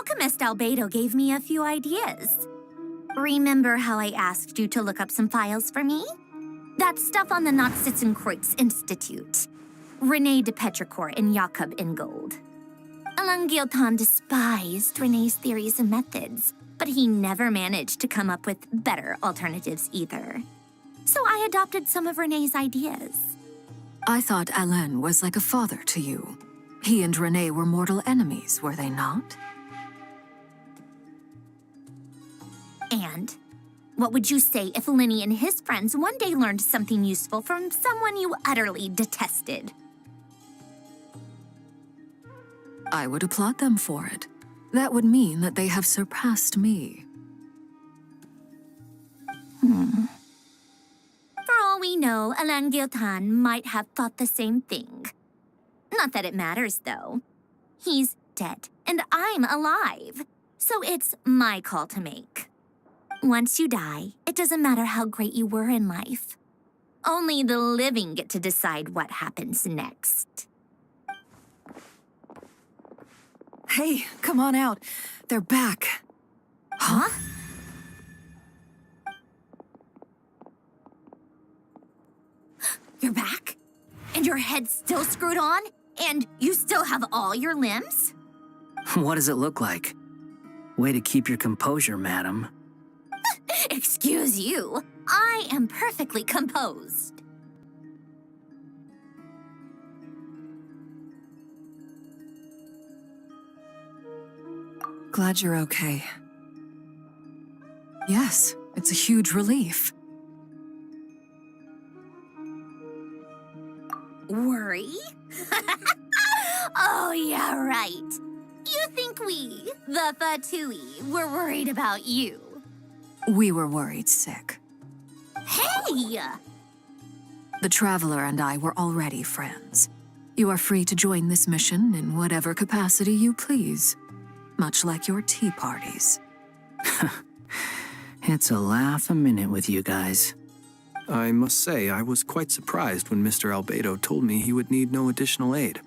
alchemist Albedo gave me a few ideas. Remember how I asked you to look up some files for me? That stuff on the Nazissenkreuz Institute. René de Petrichor and Jakob Ingold. Alain Guillotin despised René's theories and methods, but he never managed to come up with better alternatives either. So I adopted some of René's ideas. I thought Alain was like a father to you. He and René were mortal enemies, were they not? And what would you say if Lenny and his friends one day learned something useful from someone you utterly detested? I would applaud them for it. That would mean that they have surpassed me. For all we know, Alain Guillotin might have thought the same thing. Not that it matters, though. He's dead, and I'm alive. So it's my call to make. Once you die, it doesn't matter how great you were in life. Only the living get to decide what happens next. Hey, come on out. They're back. Huh? You're back? And your head's still screwed on? And you still have all your limbs? What does it look like? Way to keep your composure, madam. Excuse you. I am perfectly composed. Glad you're okay. Yes, it's a huge relief. Worry? Oh, yeah, right. You think we, the Fatui, were worried about you? We were worried sick. Hey! The Traveler and I were already friends. You are free to join this mission in whatever capacity you please. Much like your tea parties. It's a laugh a minute with you guys. I must say, I was quite surprised when Mr. Albedo told me he would need no additional aid.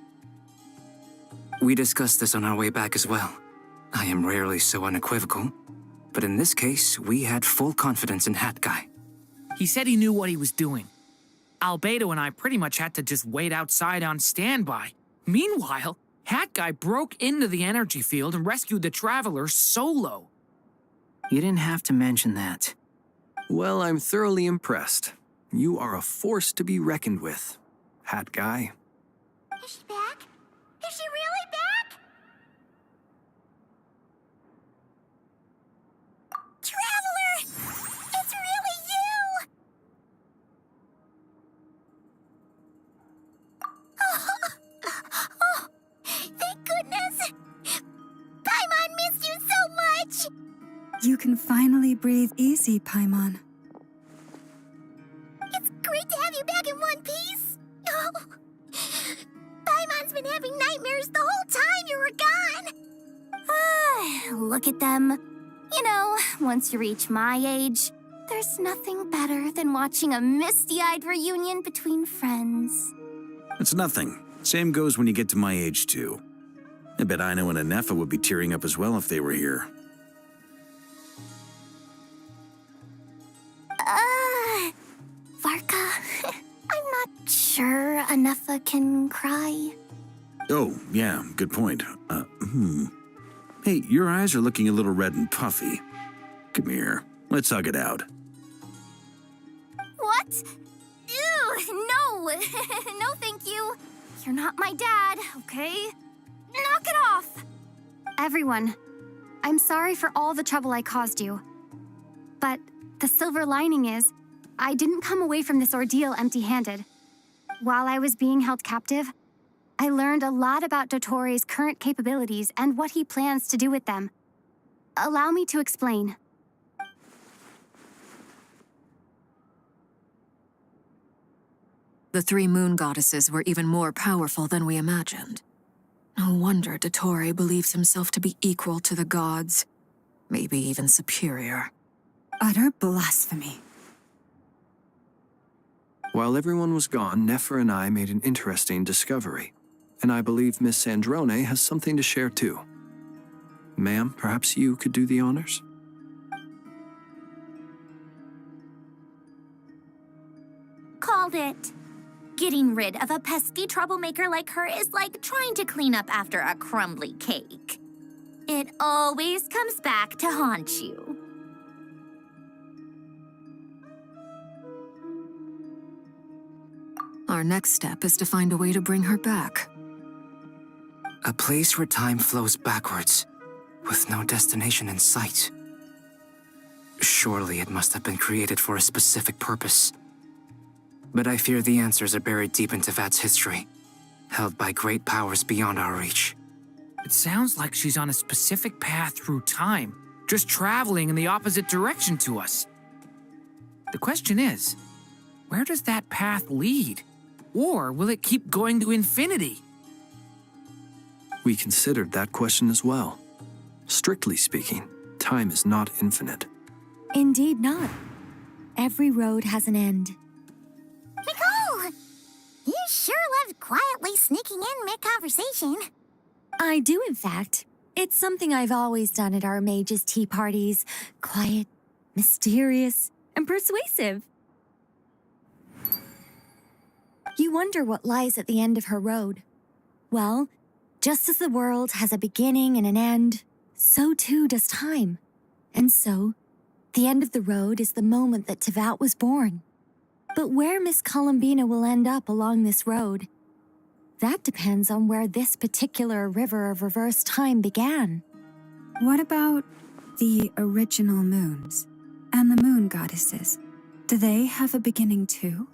We discussed this on our way back as well. I am rarely so unequivocal, but in this case, we had full confidence in Hat Guy. He said he knew what he was doing. Albedo and I pretty much had to just wait outside on standby. Meanwhile, Hat Guy broke into the energy field and rescued the Traveler solo. You didn't have to mention that. Well, I'm thoroughly impressed. You are a force to be reckoned with, Hat Guy. Is she back? Is she really back? Traveler! It's really you! Oh, thank goodness! Paimon missed you so much! You can finally breathe easy, Paimon. It's great to have you back in one piece. Oh, Paimon's been having nightmares the whole time you were gone. Look at them. You know, once you reach my age, there's nothing better than watching a misty-eyed reunion between friends. It's nothing. Same goes when you get to my age, too. I bet Ino and Anefa would be tearing up as well if they were here. Varka, I'm not sure Anefa can cry. Oh, yeah, good point. Hey, your eyes are looking a little red and puffy. Come here, let's hug it out. What? Ew, no. No, thank you. You're not my dad, okay? Knock it off. Everyone, I'm sorry for all the trouble I caused you. But the silver lining is, I didn't come away from this ordeal empty-handed. While I was being held captive, I learned a lot about Dottore current capabilities and what he plans to do with them. Allow me to explain. The three moon goddesses were even more powerful than we imagined. No wonder Dottore believes himself to be equal to the gods, maybe even superior. Utter blasphemy. While everyone was gone, Nefer and I made an interesting discovery. And I believe Miss Sandrone has something to share too. Ma'am, perhaps you could do the honors? Called it. Getting rid of a pesky troublemaker like her is like trying to clean up after a crumbly cake. It always comes back to haunt you. Our next step is to find a way to bring her back. A place where time flows backwards, with no destination in sight. Surely it must have been created for a specific purpose. But I fear the answers are buried deep in Tevat's history, held by great powers beyond our reach. It sounds like she's on a specific path through time, just traveling in the opposite direction to us. The question is, where does that path lead? Or will it keep going to infinity? We considered that question as well. Strictly speaking, time is not infinite. Indeed not. Every road has an end. Nicole! You sure love quietly sneaking in mid-conversation. I do, in fact. It's something I've always done at our mages' tea parties. Quiet, mysterious, and persuasive. You wonder what lies at the end of her road. Well, just as the world has a beginning and an end, so too does time. And so, the end of the road is the moment that Tevat was born. But where Miss Columbina will end up along this road, that depends on where this particular river of reverse time began. What about the original moons and the moon goddesses? Do they have a beginning too?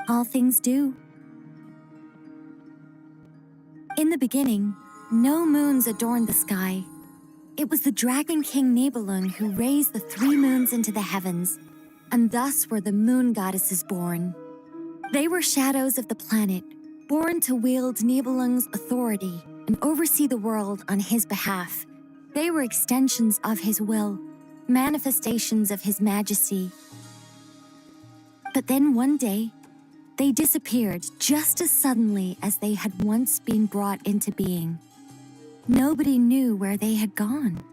All things do. In the beginning, no moons adorned the sky. It was the Dragon King Nibelung who raised the 3 moons into the heavens, and thus were the moon goddesses born. They were shadows of the planet, born to wield Nibelung's authority and oversee the world on his behalf. They were extensions of his will, manifestations of his majesty. But then one day, they disappeared just as suddenly as they had once been brought into being. Nobody knew where they had gone.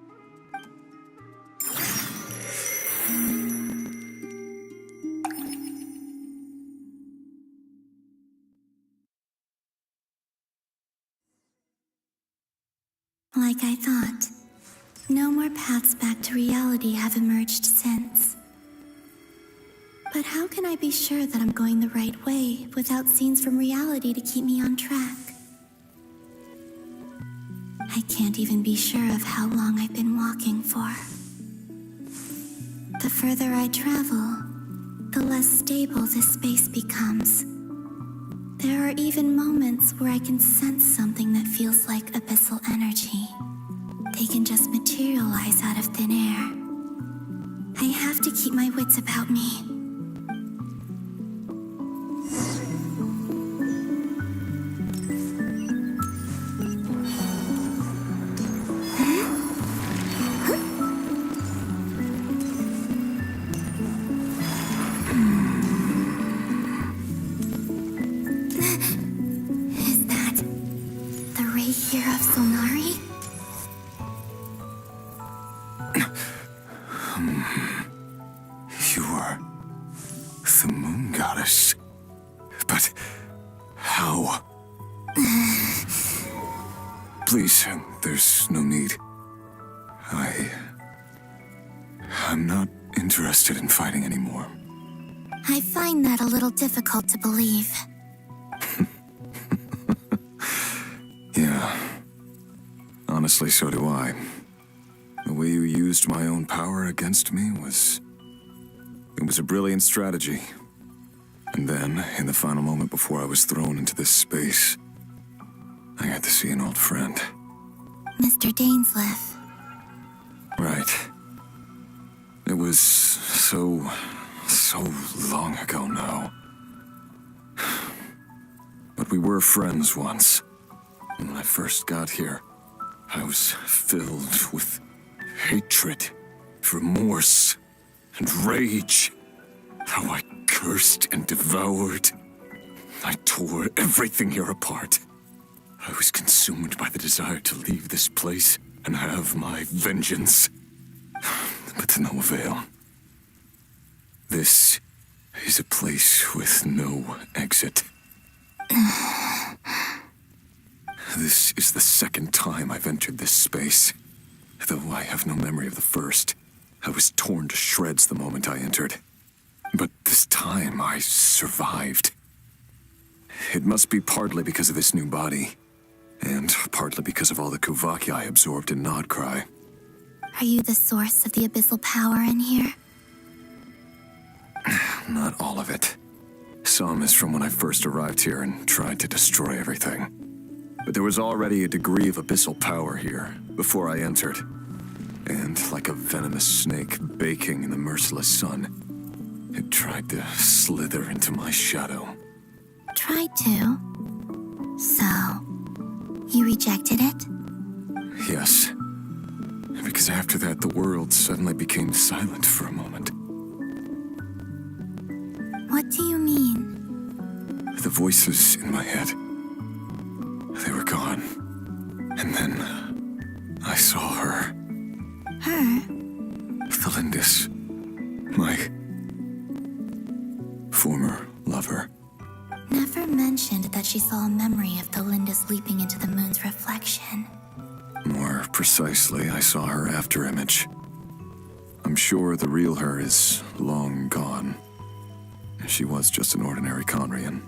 Like I thought, no more paths back to reality have emerged since. But how can I be sure that I'm going the right way without scenes from reality to keep me on track? I can't even be sure of how long I've been walking for. The further I travel, the less stable this space becomes. There are even moments where I can sense something that feels like abyssal energy. They can just materialize out of thin air. I have to keep my wits about me. Is that the ray here of Solnari? You are the moon goddess. But how? Please, there's no need. I'm not interested in fighting anymore. I find that a little difficult to believe. Yeah. Honestly, so do I. The way you used my own power against me was... It was a brilliant strategy. And then, in the final moment before I was thrown into this space, I got to see an old friend. Mr. Dainsleif. Right. It was so long ago now. But we were friends once. And when I first got here, I was filled with hatred, remorse, and rage. How I cursed and devoured. I tore everything here apart. I was consumed by the desire to leave this place and have my vengeance. But to no avail. This is a place with no exit. This is the second time I've entered this space. Though I have no memory of the first. I was torn to shreds the moment I entered. But this time I survived. It must be partly because of this new body, and partly because of all the Kuvaki I absorbed in Nodcry. Are you the source of the abyssal power in here? Not all of it. Some is from when I first arrived here and tried to destroy everything. But there was already a degree of abyssal power here before I entered. And like a venomous snake baking in the merciless sun, it tried to slither into my shadow. Tried to? So, you rejected it? Yes. Because after that, the world suddenly became silent for a moment. What do you mean? The voices in my head, they were gone. And then I saw her. Her? Thalindis. My former lover. Never mentioned that she saw a memory of Thalindis leaping into the moon's reflection. More precisely, I saw her afterimage. I'm sure the real her is long gone. She was just an ordinary Conrian.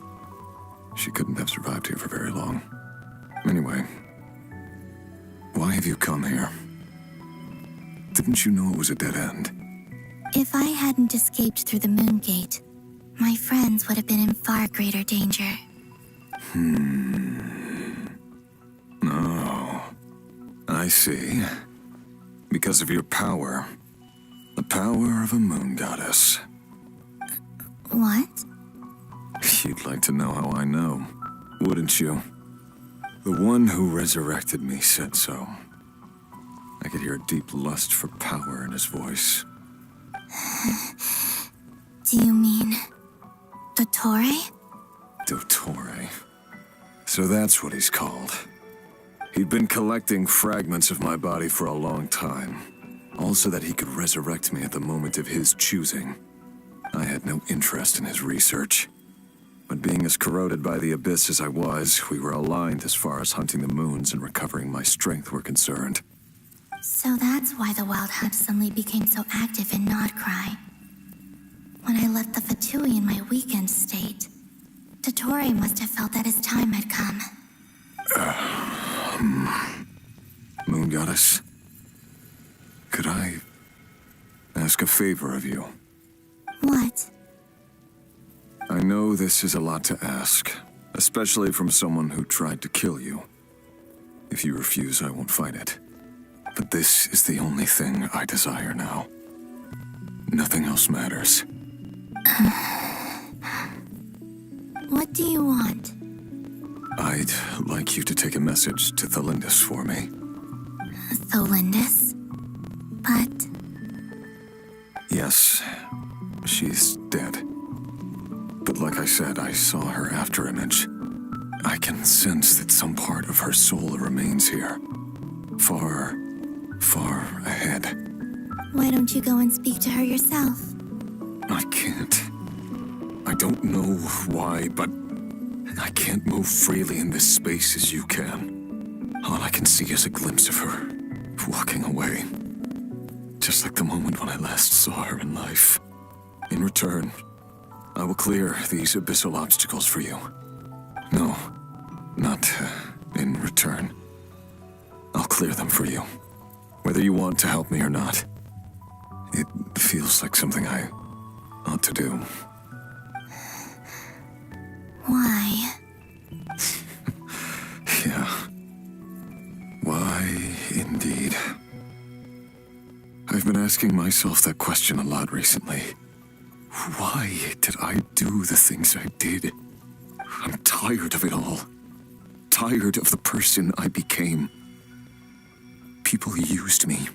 She couldn't have survived here for very long. Anyway, why have you come here? Didn't you know it was a dead end? If I hadn't escaped through the moon gate, my friends would have been in far greater danger. Oh, I see. Because of your power. The power of a moon goddess. What? You'd like to know how I know, wouldn't you? The one who resurrected me said so. I could hear a deep lust for power in his voice. Do you mean... Dottore? Dottore. So that's what he's called. He'd been collecting fragments of my body for a long time. All so that he could resurrect me at the moment of his choosing. I had no interest in his research. But being as corroded by the abyss as I was, we were aligned as far as hunting the moons and recovering my strength were concerned. So that's why the Wild Hunt suddenly became so active in Nodcry. When I left the Fatui in my weakened state, Dottore must have felt that his time had come. Moon Goddess, could I ask a favor of you? What? I know this is a lot to ask, especially from someone who tried to kill you. If you refuse, I won't fight it. But this is the only thing I desire now. Nothing else matters. What do you want? I'd like you to take a message to Thalindis for me. Thalindis? But... Yes, she's dead. But like I said, I saw her afterimage. I can sense that some part of her soul remains here. Far, far ahead. Why don't you go and speak to her yourself? I can't. I don't know why, but I can't move freely in this space as you can. All I can see is a glimpse of her, walking away. Just like the moment when I last saw her in life. In return, I will clear these abyssal obstacles for you. No, not in return. I'll clear them for you, whether you want to help me or not. It feels like something I ought to do. Why? Yeah. Why, indeed. I've been asking myself that question a lot recently. Why did I do the things I did? I'm tired of it all. Tired of the person I became. People used me.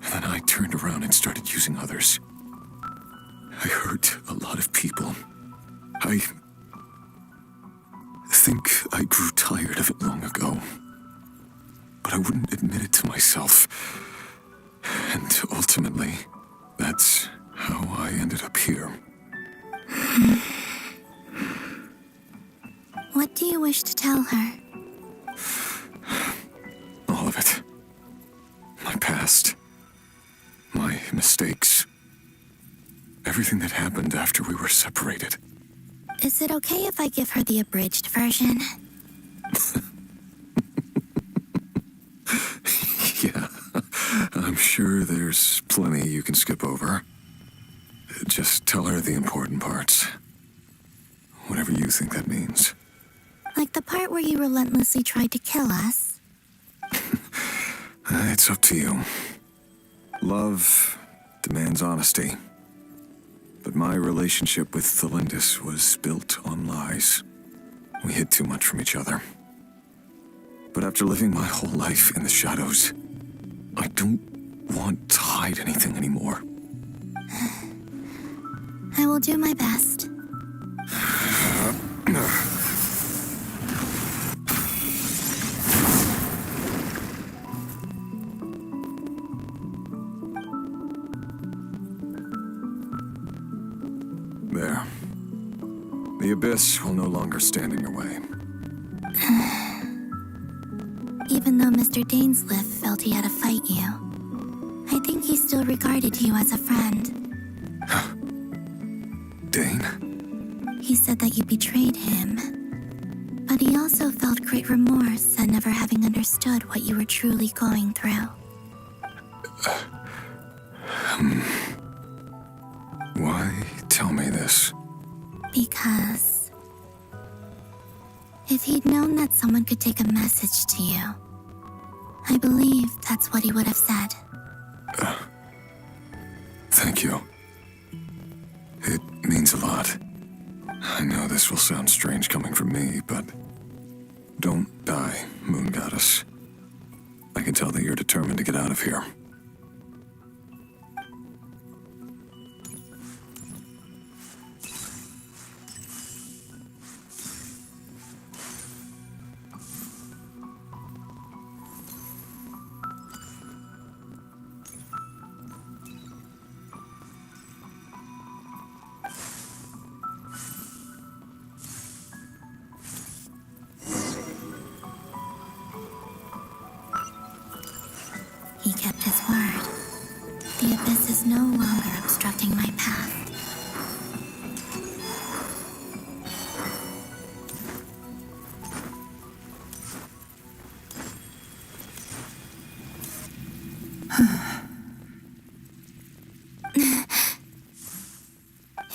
And then I turned around and started using others. I hurt a lot of people. I think I grew tired of it long ago. but I wouldn't admit it to myself. And ultimately, that's how I ended up here. What do you wish to tell her? All of it. My past. My mistakes. Everything that happened after we were separated. Is it okay if I give her the abridged version? Yeah, I'm sure there's plenty you can skip over. Just tell her the important parts. Whatever you think that means. Like the part where you relentlessly tried to kill us? It's up to you. Love demands honesty. But my relationship with Thelindis was built on lies. We hid too much from each other. But after living my whole life in the shadows, I don't want to hide anything anymore. I will do my best. There. The abyss will no longer stand in your way. Even though Mr. Dainsleif felt he had to fight you, I think he still regarded you as a friend. Dane? He said that you betrayed him, but he also felt great remorse at never having understood what you were truly going through. Why tell me this? Because if he'd known that someone could take a message to you, I believe that's what he would have said. Thank you. It means a lot. I know this will sound strange coming from me, but don't die, Moon Goddess. I can tell that you're determined to get out of here. He kept his word. The abyss is no longer obstructing my path.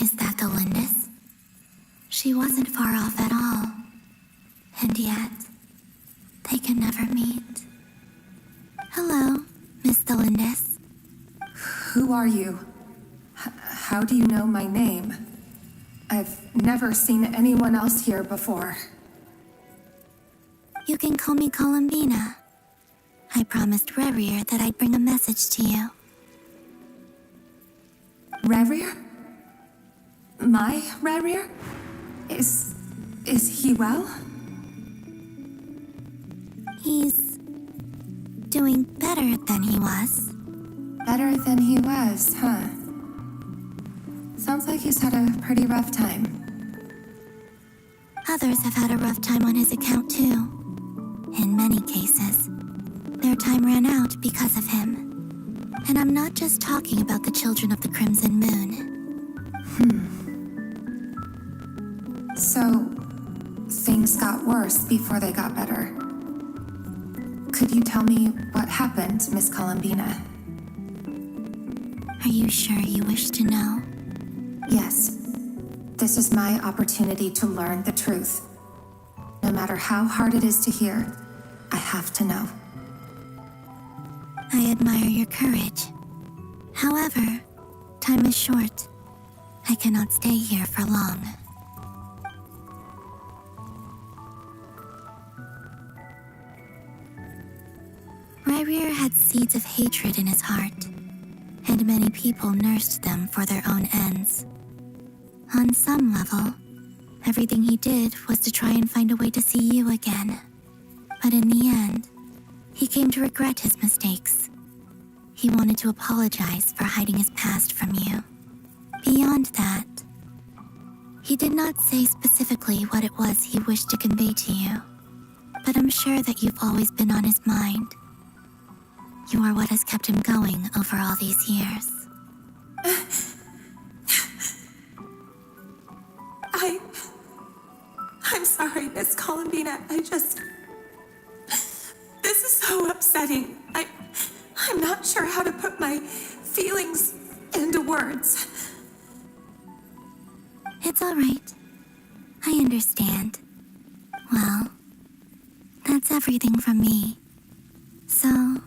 Is that the Lindis? She wasn't far off at all. And yet, they can never meet. Hello, Miss Thelindis. Who are you? How do you know my name? I've never seen anyone else here before. You can call me Columbina. I promised Rerir that I'd bring a message to you. Rerir? My Rerir? Is he well? He's doing better than he was. Better than he was, huh? Sounds like he's had a pretty rough time. Others have had a rough time on his account too. In many cases, their time ran out because of him. And I'm not just talking about the children of the Crimson Moon. So, things got worse before they got better. Could you tell me what happened, Miss Columbina? Are you sure you wish to know? Yes. This is my opportunity to learn the truth. No matter how hard it is to hear, I have to know. I admire your courage. However, time is short. I cannot stay here for long. Rerir had seeds of hatred in his heart, and many people nursed them for their own ends. On some level, everything he did was to try and find a way to see you again. But in the end, He came to regret his mistakes. He wanted to apologize for hiding his past from you. Beyond that, he did not say specifically what it was he wished to convey to you, but I'm sure that you've always been on his mind. You are what has kept him going over all these years. I'm sorry, Miss Columbina. This is so upsetting. I'm not sure how to put my feelings into words. It's all right. I understand. Well, that's everything from me. So,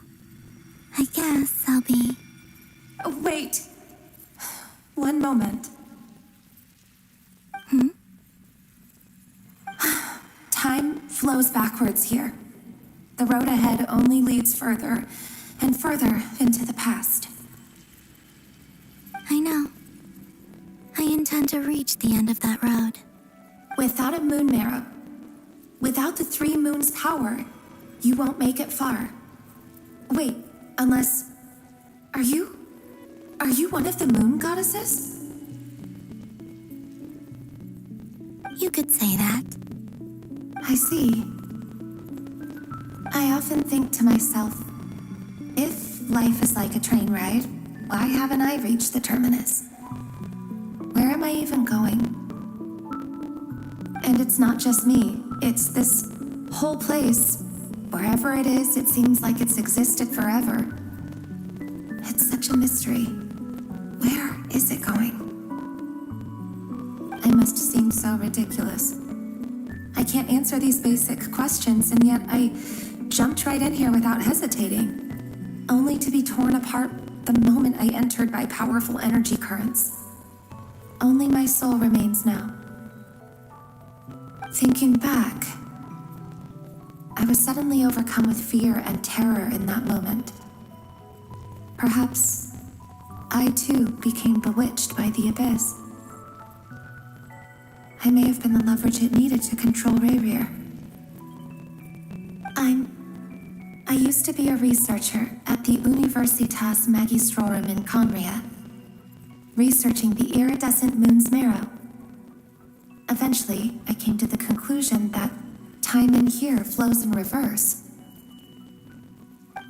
I guess I'll be... Oh, wait. One moment. Time flows backwards here. The road ahead only leads further and further into the past. I know. I intend to reach the end of that road. Without a moon marrow, without the 3 moons' power, you won't make it far. Wait, unless... Are you one of the moon goddesses? You could say that. I see. I often think to myself, if life is like a train ride, why haven't I reached the terminus? Where am I even going? And it's not just me, it's this whole place. Wherever it is, it seems like it's existed forever. It's such a mystery. Where is it going? I must seem so ridiculous. I can't answer these basic questions, and yet I jumped right in here without hesitating, only to be torn apart the moment I entered by powerful energy currents. Only my soul remains now. Thinking back, I was suddenly overcome with fear and terror in that moment. Perhaps I too became bewitched by the abyss. I may have been the leverage it needed to control Rayrear. I used to be a researcher at the Universitas Magistrorum in Conria, researching the iridescent moon's marrow. Eventually, I came to the conclusion that time in here flows in reverse.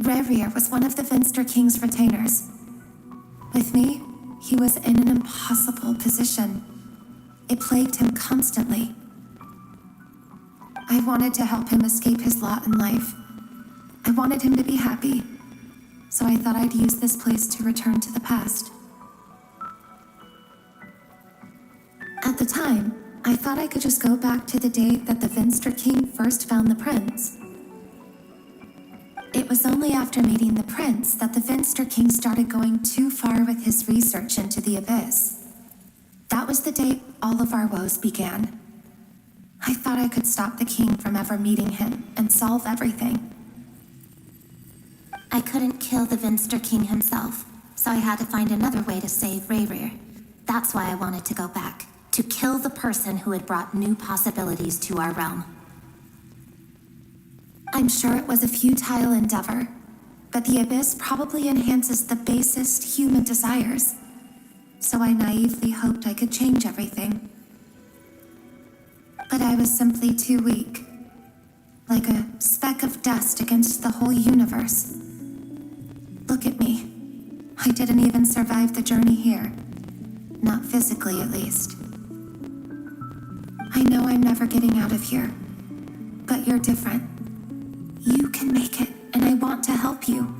Rayrear was one of the Finster King's retainers. With me, he was in an impossible position. It plagued him constantly. I wanted to help him escape his lot in life. I wanted him to be happy, so I thought I'd use this place to return to the past. At the time, I thought I could just go back to the day that the Finster King first found the prince. It was only after meeting the prince that the Finster King started going too far with his research into the abyss. That was the day all of our woes began. I thought I could stop the king from ever meeting him and solve everything. I couldn't kill the Finster King himself, so I had to find another way to save Rayrear. That's why I wanted to go back, to kill the person who had brought new possibilities to our realm. I'm sure it was a futile endeavor, but the abyss probably enhances the basest human desires. So I naively hoped I could change everything. But I was simply too weak, like a speck of dust against the whole universe. Look at me. I didn't even survive the journey here. Not physically, at least. I know I'm never getting out of here, but you're different. You can make it, and I want to help you.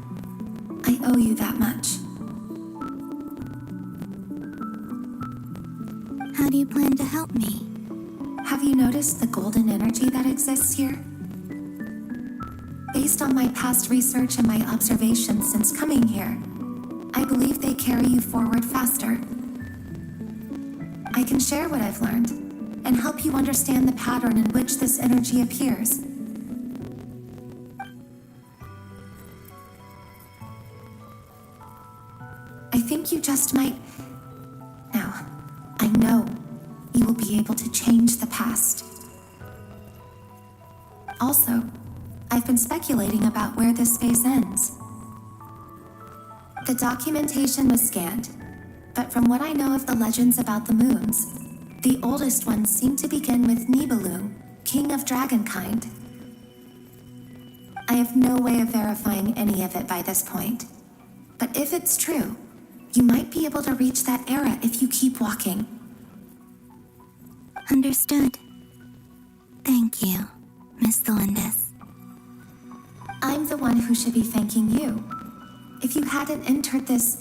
I owe you that much. How do you plan to help me? Have you noticed the golden energy that exists here? Based on my past research and my observations since coming here, I believe they carry you forward faster. I can share what I've learned and help you understand the pattern in which this energy appears. I think you just might... Now, I know you will be able to change the past. Also, I've been been speculating about where this space ends. The documentation was scanned, but from what I know of the legends about the moons, the oldest ones seem to begin with Nibelung, king of dragonkind. I have no way of verifying any of it by this point, but if it's true, you might be able to reach that era if you keep walking. Understood. Thank you, Miss Thelindis. I'm the one who should be thanking you. If you hadn't entered this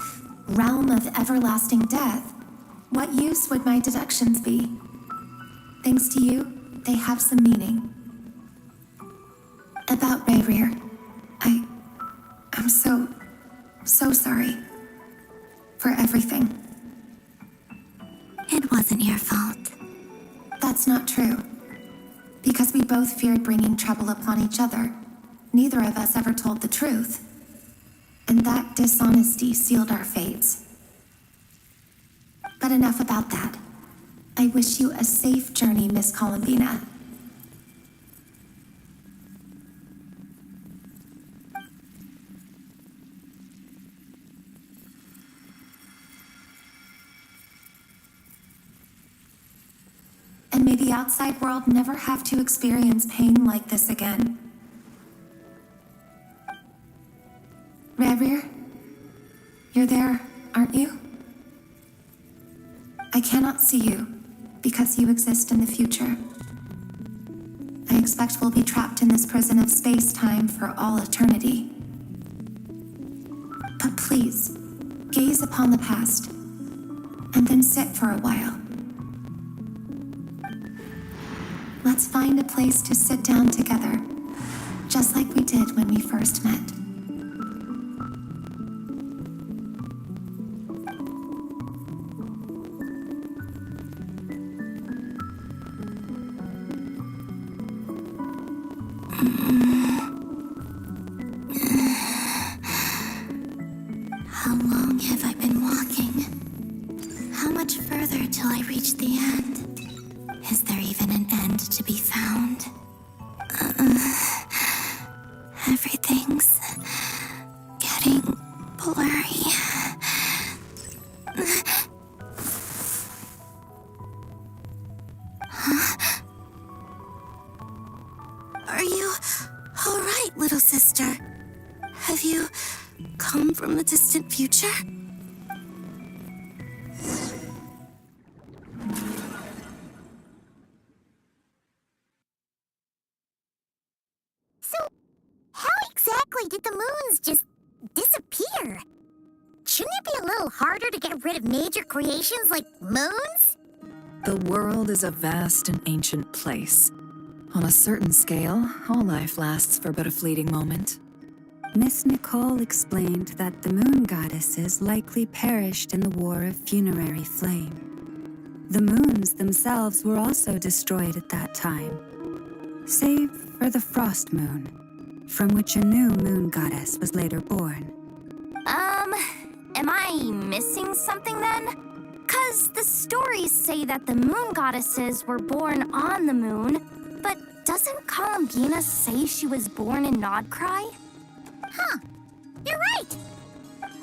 realm of everlasting death, what use would my deductions be? Thanks to you, they have some meaning. About Rayrear, I'm so sorry. For everything. It wasn't your fault. That's not true. Because we both feared bringing trouble upon each other, neither of us ever told the truth. And that dishonesty sealed our fates. But enough about that. I wish you a safe journey, Miss Columbina. And may the outside world never have to experience pain like this again. Rayrear, you're there, aren't you? I cannot see you, because you exist in the future. I expect we'll be trapped in this prison of space-time for all eternity. But please, gaze upon the past, and then sit for a while. Let's find a place to sit down together, just like we did when we first met. How long have I been walking? How much further till I reach the end? Is there even an end to be found? Everything's getting blurry. Huh? Are you all right, little sister? Have you come from the distant future? So, how exactly did the moons just disappear? Shouldn't it be a little harder to get rid of major creations like moons? The world is a vast and ancient place. On a certain scale, all life lasts for but a fleeting moment. Miss Nicole explained that the moon goddesses likely perished in the War of Funerary Flame. The moons themselves were also destroyed at that time, save for the Frost Moon, from which a new moon goddess was later born. Am I missing something then? 'Cause the stories say that the moon goddesses were born on the moon, but doesn't Columbina say she was born in Nodcry? Huh, you're right!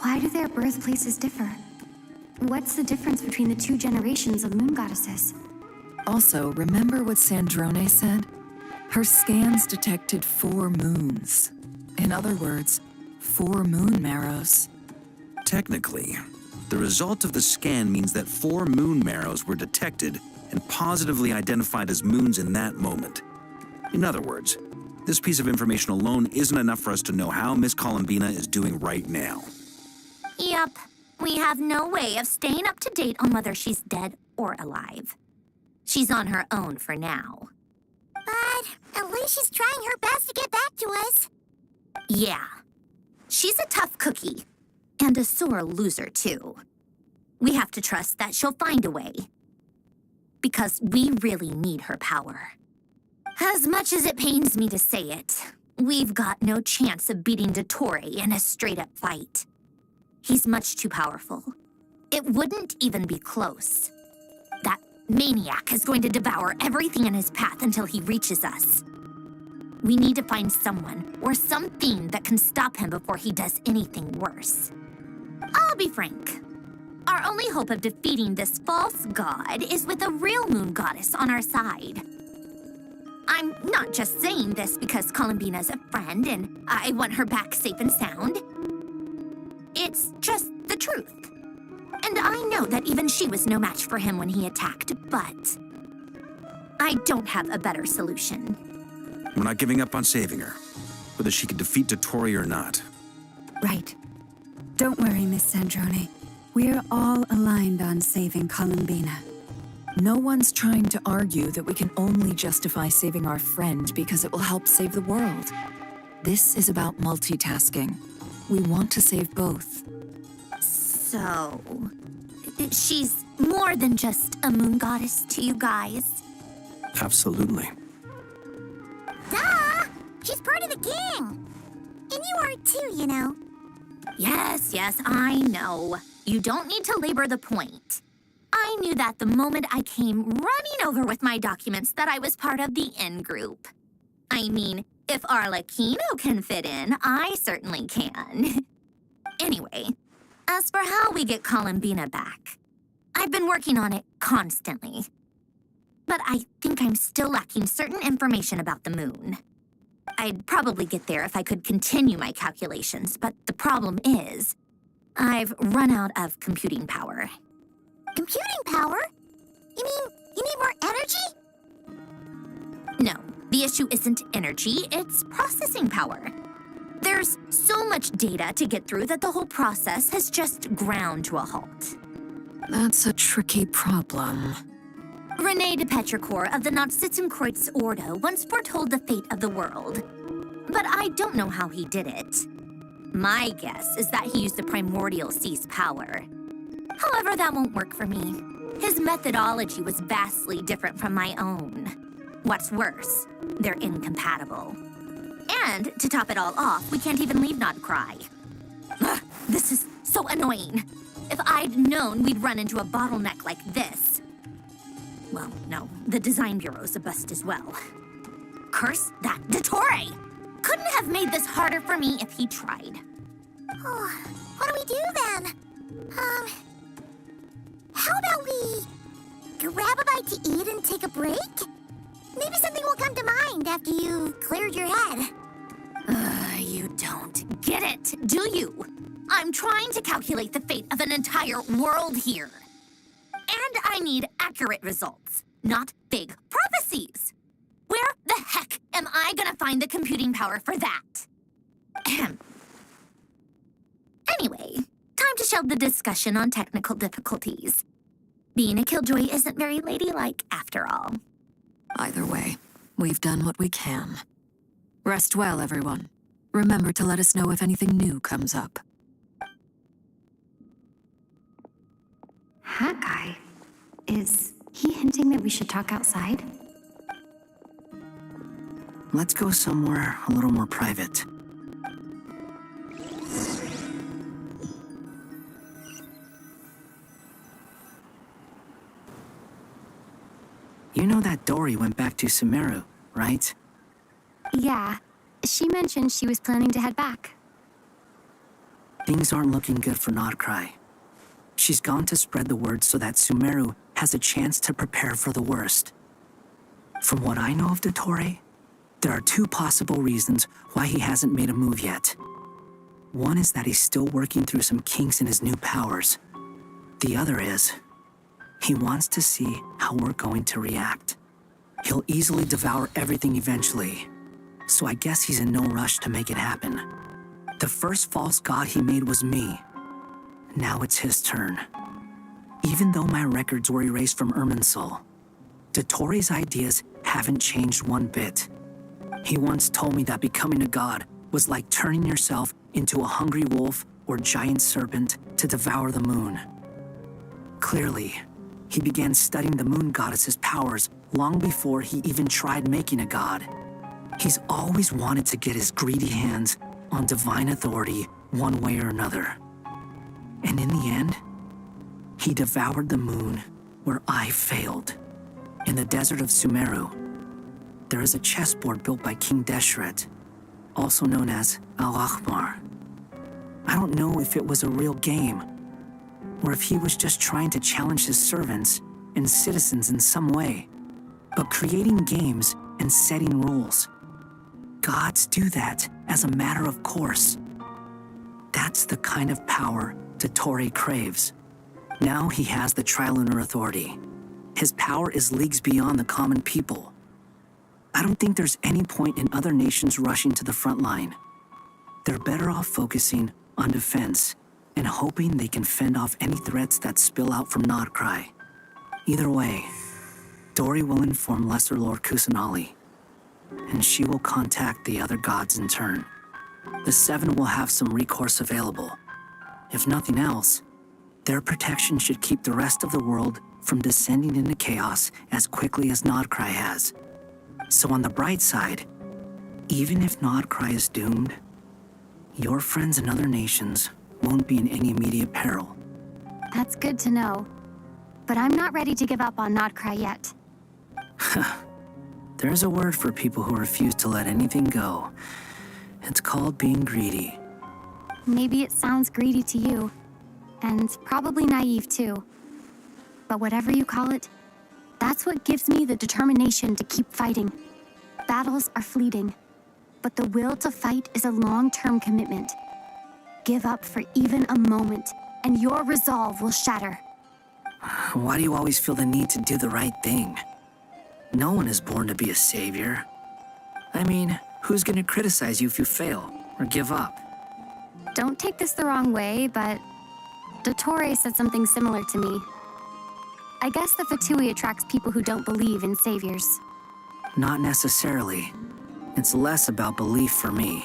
Why do their birthplaces differ? What's the difference between the two generations of moon goddesses? Also, remember what Sandrone said? Her scans detected 4 moons. In other words, 4 moon marrows. Technically, the result of the scan means that 4 moon marrows were detected and positively identified as moons in that moment. In other words, this piece of information alone isn't enough for us to know how Miss Columbina is doing right now. Yep, we have no way of staying up to date on whether she's dead or alive. She's on her own for now. But at least she's trying her best to get back to us. Yeah, she's a tough cookie. And a sore loser, too. We have to trust that she'll find a way. Because we really need her power. As much as it pains me to say it, we've got no chance of beating Dottore in a straight-up fight. He's much too powerful. It wouldn't even be close. That maniac is going to devour everything in his path until he reaches us. We need to find someone or something that can stop him before he does anything worse. I'll be frank. Our only hope of defeating this false god is with a real moon goddess on our side. I'm not just saying this because Columbina's a friend and I want her back safe and sound. It's just the truth. And I know that even she was no match for him when he attacked, but I don't have a better solution. We're not giving up on saving her, whether she can defeat Dottore or not. Right. Don't worry, Miss Sandrone. We're all aligned on saving Columbina. No one's trying to argue that we can only justify saving our friend because it will help save the world. This is about multitasking. We want to save both. So, she's more than just a moon goddess to you guys. Absolutely. Duh! She's part of the gang! And you are too, you know. Yes, I know. You don't need to labor the point. I knew that the moment I came running over with my documents that I was part of the in-group. I mean, if Arlecchino can fit in, I certainly can. Anyway, as for how we get Columbina back, I've been working on it constantly. But I think I'm still lacking certain information about the moon. I'd probably get there if I could continue my calculations, but the problem is, I've run out of computing power. Computing power? You mean you need more energy? No, the issue isn't energy, it's processing power. There's so much data to get through that the whole process has just ground to a halt. That's a tricky problem. Rene de Petrichor of the Nazissenkreuz Ordo once foretold the fate of the world. But I don't know how he did it. My guess is that he used the primordial sea's power. However, that won't work for me. His methodology was vastly different from my own. What's worse, they're incompatible. And to top it all off, we can't even leave Nodcry. Ugh, this is so annoying. If I'd known we'd run into a bottleneck like this. Well, no, the design bureau's a bust as well. Curse that Dottore! Couldn't have made this harder for me if he tried. Oh, what do we do then? How about we grab a bite to eat and take a break? Maybe something will come to mind after you've cleared your head. You don't get it, do you? I'm trying to calculate the fate of an entire world here. And I need accurate results, not big prophecies. Where the heck am I gonna find the computing power for that? Ahem. Anyway, time to shelve the discussion on technical difficulties. Being a killjoy isn't very ladylike after all. Either way, we've done what we can. Rest well, everyone. Remember to let us know if anything new comes up. Hat guy? Is he hinting that we should talk outside? Let's go somewhere a little more private. You know that Dory went back to Sumeru, right? Yeah. She mentioned she was planning to head back. Things aren't looking good for Nodcry. She's gone to spread the word so that Sumeru has a chance to prepare for the worst. From what I know of Dottore, there are two possible reasons why he hasn't made a move yet. One is that he's still working through some kinks in his new powers. The other is, he wants to see how we're going to react. He'll easily devour everything eventually, so I guess he's in no rush to make it happen. The first false god he made was me. Now it's his turn. Even though my records were erased from Irminsul, Dottore's ideas haven't changed one bit. He once told me that becoming a god was like turning yourself into a hungry wolf or giant serpent to devour the moon. Clearly, he began studying the moon goddess's powers long before he even tried making a god. He's always wanted to get his greedy hands on divine authority one way or another. And in the end, he devoured the moon where I failed, in the desert of Sumeru. there is a chessboard built by King Deshret, also known as Al-Ahmar. I don't know if it was a real game, or if he was just trying to challenge his servants and citizens in some way. But creating games and setting rules, gods do that as a matter of course. That's the kind of power Dottore craves. Now he has the Trilunar Authority. His power is leagues beyond the common people. I don't think there's any point in other nations rushing to the front line. They're better off focusing on defense and hoping they can fend off any threats that spill out from Nodcry. Either way, Dori will inform Lesser Lord Kusanali, and she will contact the other gods in turn. The Seven will have some recourse available. If nothing else, their protection should keep the rest of the world from descending into chaos as quickly as Nodcry has. So on the bright side, even if Nodcry is doomed, your friends in other nations won't be in any immediate peril. That's good to know. But I'm not ready to give up on Nodcry yet. There's a word for people who refuse to let anything go. It's called being greedy. Maybe it sounds greedy to you, and probably naive too. But whatever you call it, that's what gives me the determination to keep fighting. Battles are fleeting, but the will to fight is a long-term commitment. Give up for even a moment, and your resolve will shatter. Why do you always feel the need to do the right thing? No one is born to be a savior. I mean, who's gonna criticize you if you fail or give up? Don't take this the wrong way, but Dottore said something similar to me. I guess the Fatui attracts people who don't believe in saviors. Not necessarily. It's less about belief for me.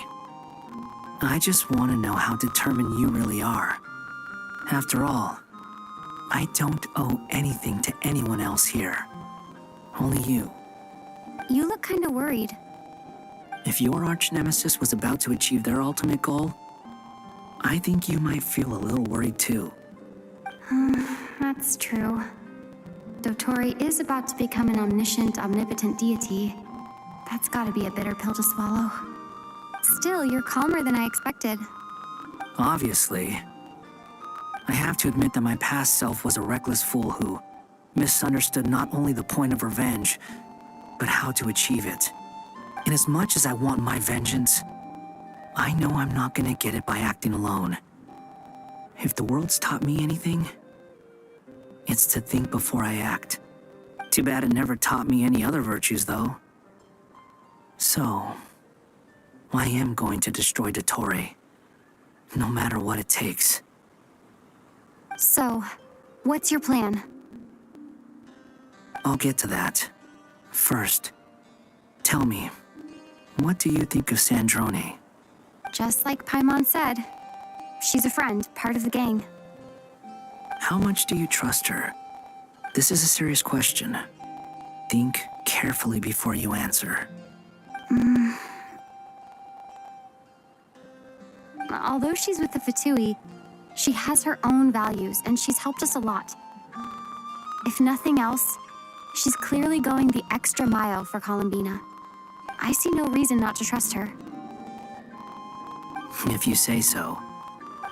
I just want to know how determined you really are. After all, I don't owe anything to anyone else here. Only you. You look kinda worried. If your arch-nemesis was about to achieve their ultimate goal, I think you might feel a little worried too. That's true. Dottore is about to become an omniscient, omnipotent deity. That's gotta be a bitter pill to swallow. Still, you're calmer than I expected. Obviously. I have to admit that my past self was a reckless fool who misunderstood not only the point of revenge, but how to achieve it. And as much as I want my vengeance, I know I'm not gonna get it by acting alone. If the world's taught me anything, it's to think before I act. Too bad it never taught me any other virtues, though. So, I am going to destroy Dottore, no matter what it takes. So, what's your plan? I'll get to that. First, tell me, what do you think of Sandrone? Just like Paimon said, she's a friend, part of the gang. How much do you trust her? This is a serious question. Think carefully before you answer. Although she's with the Fatui, she has her own values, and she's helped us a lot. If nothing else, she's clearly going the extra mile for Columbina. I see no reason not to trust her. If you say so.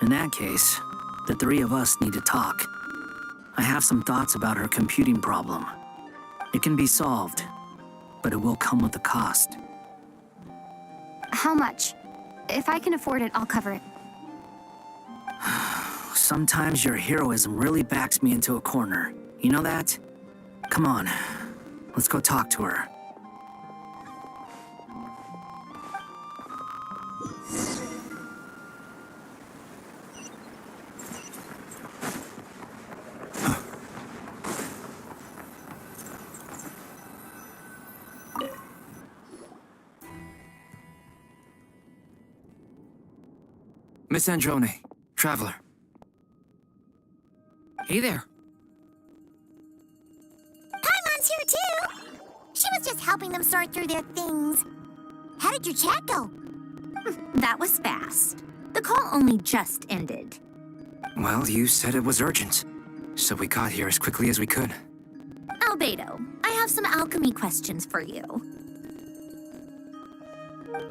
In that case, the three of us need to talk. I have some thoughts about her computing problem. It can be solved, but it will come with a cost. How much? If I can afford it, I'll cover it. Sometimes your heroism really backs me into a corner. You know that? Come on, let's go talk to her. Miss Androne, Traveler. Hey there. Paimon's here too. She was just helping them sort through their things. How did your chat go? That was fast. The call only just ended. Well, you said it was urgent, so we got here as quickly as we could. Albedo, I have some alchemy questions for you.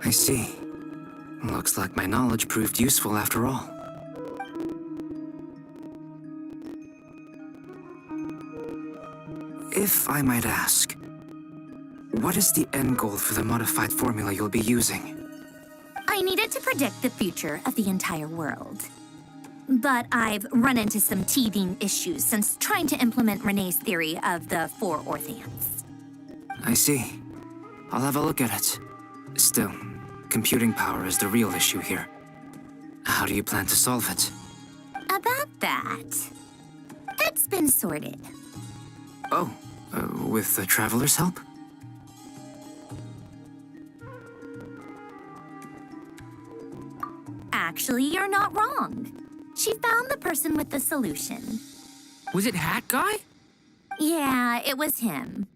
I see. Looks like my knowledge proved useful after all. If I might ask, what is the end goal for the modified formula you'll be using? I needed to predict the future of the entire world. But I've run into some teething issues since trying to implement Renee's theory of the four orthants. I see. I'll have a look at it. Still, computing power is the real issue here. How do you plan to solve it? About that, it's been sorted. Oh, with the Traveler's help? Actually, you're not wrong. She found the person with the solution. Was it Hat Guy? Yeah, it was him.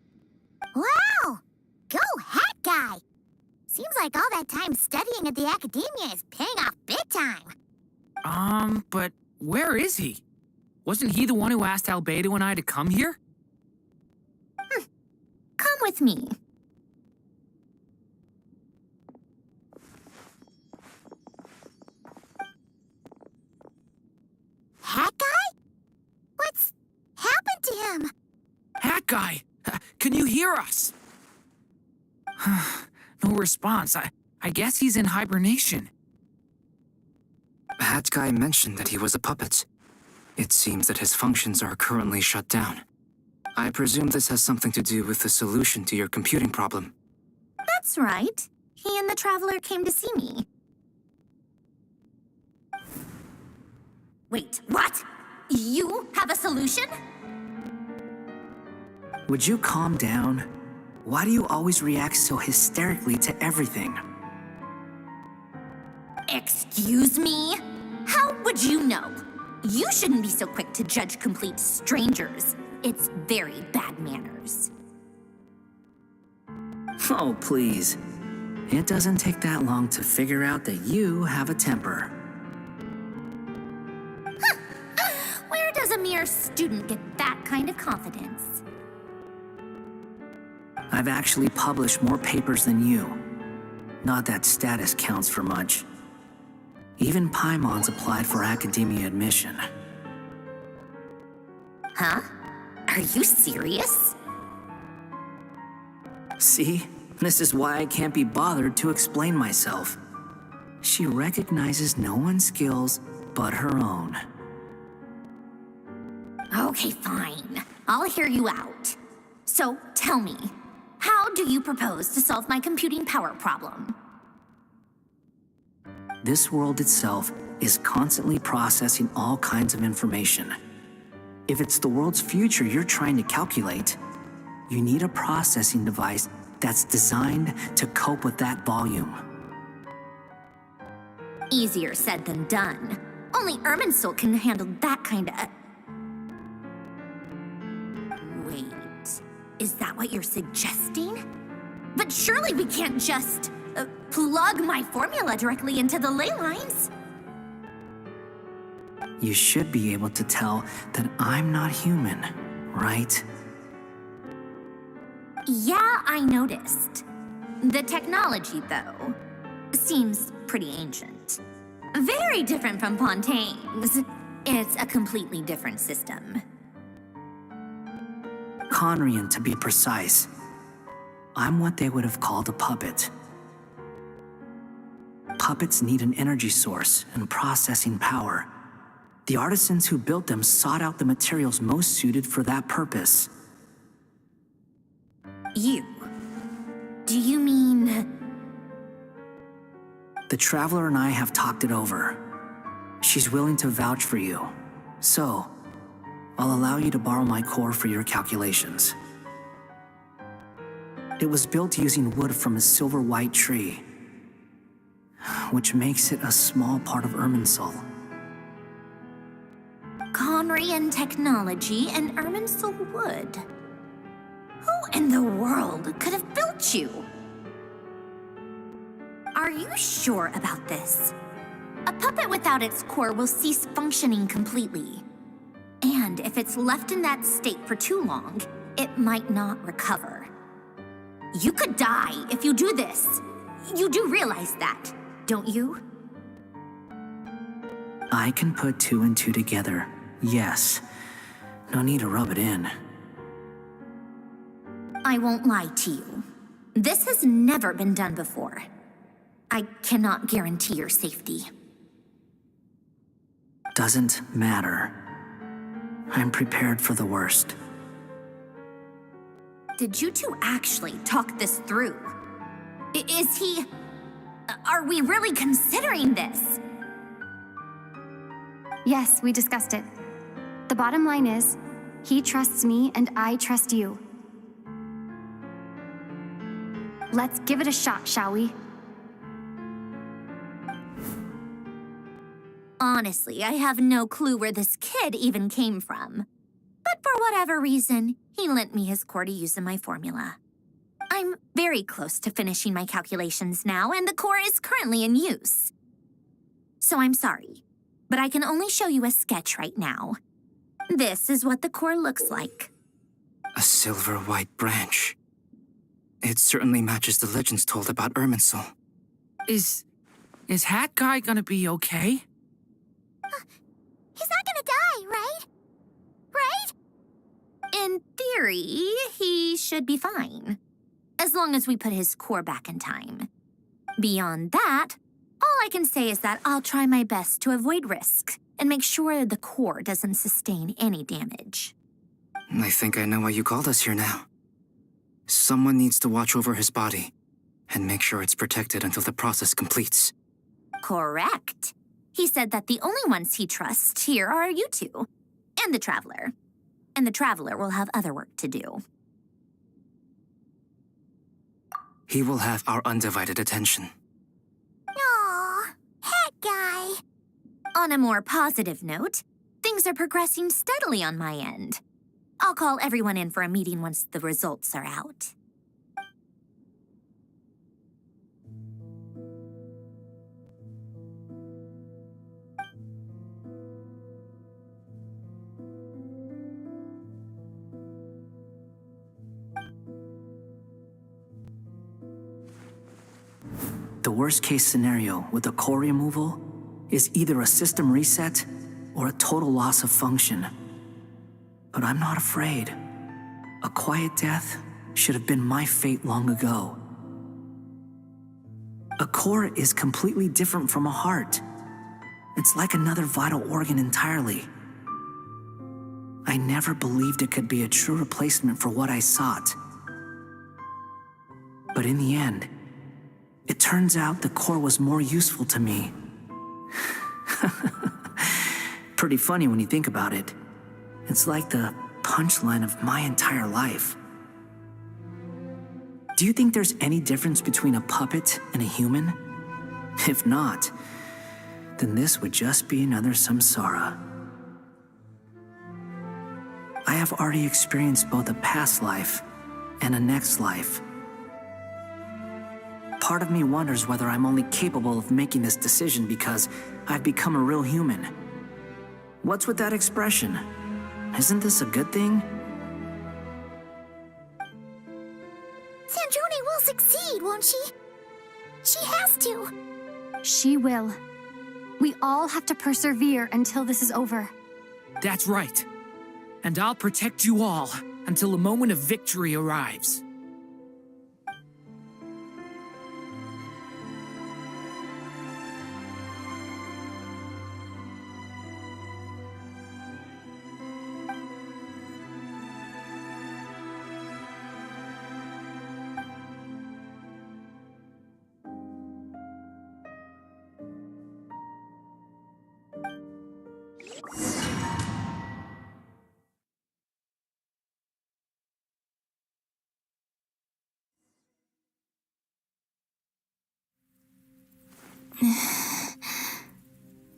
Wow! Go Hat Guy! Seems like all that time studying at the academia is paying off big time. But where is he? Wasn't he the one who asked Albedo and I to come here? Come with me. Hat Guy? What's happened to him? Hat Guy! Can you hear us? No response. I guess he's in hibernation. Hat Guy mentioned that he was a puppet. It seems that his functions are currently shut down. I presume this has something to do with the solution to your computing problem. That's right. He and the Traveler came to see me. Wait, what? You have a solution? Would you calm down? Why do you always react so hysterically to everything? Excuse me? How would you know? You shouldn't be so quick to judge complete strangers. It's very bad manners. Oh, please. It doesn't take that long to figure out that you have a temper. Where does a mere student get that kind of confidence? I've actually published more papers than you. Not that status counts for much. Even Paimon's applied for academia admission. Huh? Are you serious? See? This is why I can't be bothered to explain myself. She recognizes no one's skills but her own. Okay, fine. I'll hear you out. So, tell me, how do you propose to solve my computing power problem? This world itself is constantly processing all kinds of information. If it's the world's future you're trying to calculate, you need a processing device that's designed to cope with that volume. Easier said than done. Only Irminsul can handle that kind of... Wait, is that what you're suggesting? But surely we can't just plug my formula directly into the ley lines. You should be able to tell that I'm not human, right? Yeah, I noticed. The technology, though, seems pretty ancient. Very different from Fontaine's. It's a completely different system. Conrian, to be precise. I'm what they would have called a puppet. Puppets need an energy source and processing power. The artisans who built them sought out the materials most suited for that purpose. You? Do you mean... The Traveler and I have talked it over. She's willing to vouch for you. So, I'll allow you to borrow my core for your calculations. It was built using wood from a silver-white tree, which makes it a small part of Irminsul. Conrian technology and Irminsul wood. Who in the world could have built you? Are you sure about this? A puppet without its core will cease functioning completely. And if it's left in that state for too long, it might not recover. You could die if you do this. You do realize that, don't you? I can put two and two together, yes. No need to rub it in. I won't lie to you. This has never been done before. I cannot guarantee your safety. Doesn't matter. I'm prepared for the worst. Did you two actually talk this through? Is he... Are we really considering this? Yes, we discussed it. The bottom line is, he trusts me and I trust you. Let's give it a shot, shall we? Honestly, I have no clue where this kid even came from. But for whatever reason, he lent me his core to use in my formula. I'm very close to finishing my calculations now, and the core is currently in use. So I'm sorry, but I can only show you a sketch right now. This is what the core looks like. A silver-white branch. It certainly matches the legends told about Irminsul. Is Hat Guy gonna be okay? He's not gonna die, right? Right? In theory, he should be fine. As long as we put his core back in time. Beyond that, all I can say is that I'll try my best to avoid risk and make sure the core doesn't sustain any damage. I think I know why you called us here now. Someone needs to watch over his body and make sure it's protected until the process completes. Correct. He said that the only ones he trusts here are you two, and the Traveler. And the Traveler will have other work to do. He will have our undivided attention. Aw, Hat Guy. On a more positive note, things are progressing steadily on my end. I'll call everyone in for a meeting once the results are out. The worst-case scenario with the core removal is either a system reset or a total loss of function. But I'm not afraid. A quiet death should have been my fate long ago. A core is completely different from a heart. It's like another vital organ entirely. I never believed it could be a true replacement for what I sought. But in the end, it turns out the core was more useful to me. Pretty funny when you think about it. It's like the punchline of my entire life. Do you think there's any difference between a puppet and a human? If not, then this would just be another samsara. I have already experienced both a past life and a next life. Part of me wonders whether I'm only capable of making this decision because I've become a real human. What's with that expression? Isn't this a good thing? Sandrone will succeed, won't she? She has to. She will. We all have to persevere until this is over. That's right. And I'll protect you all until a moment of victory arrives.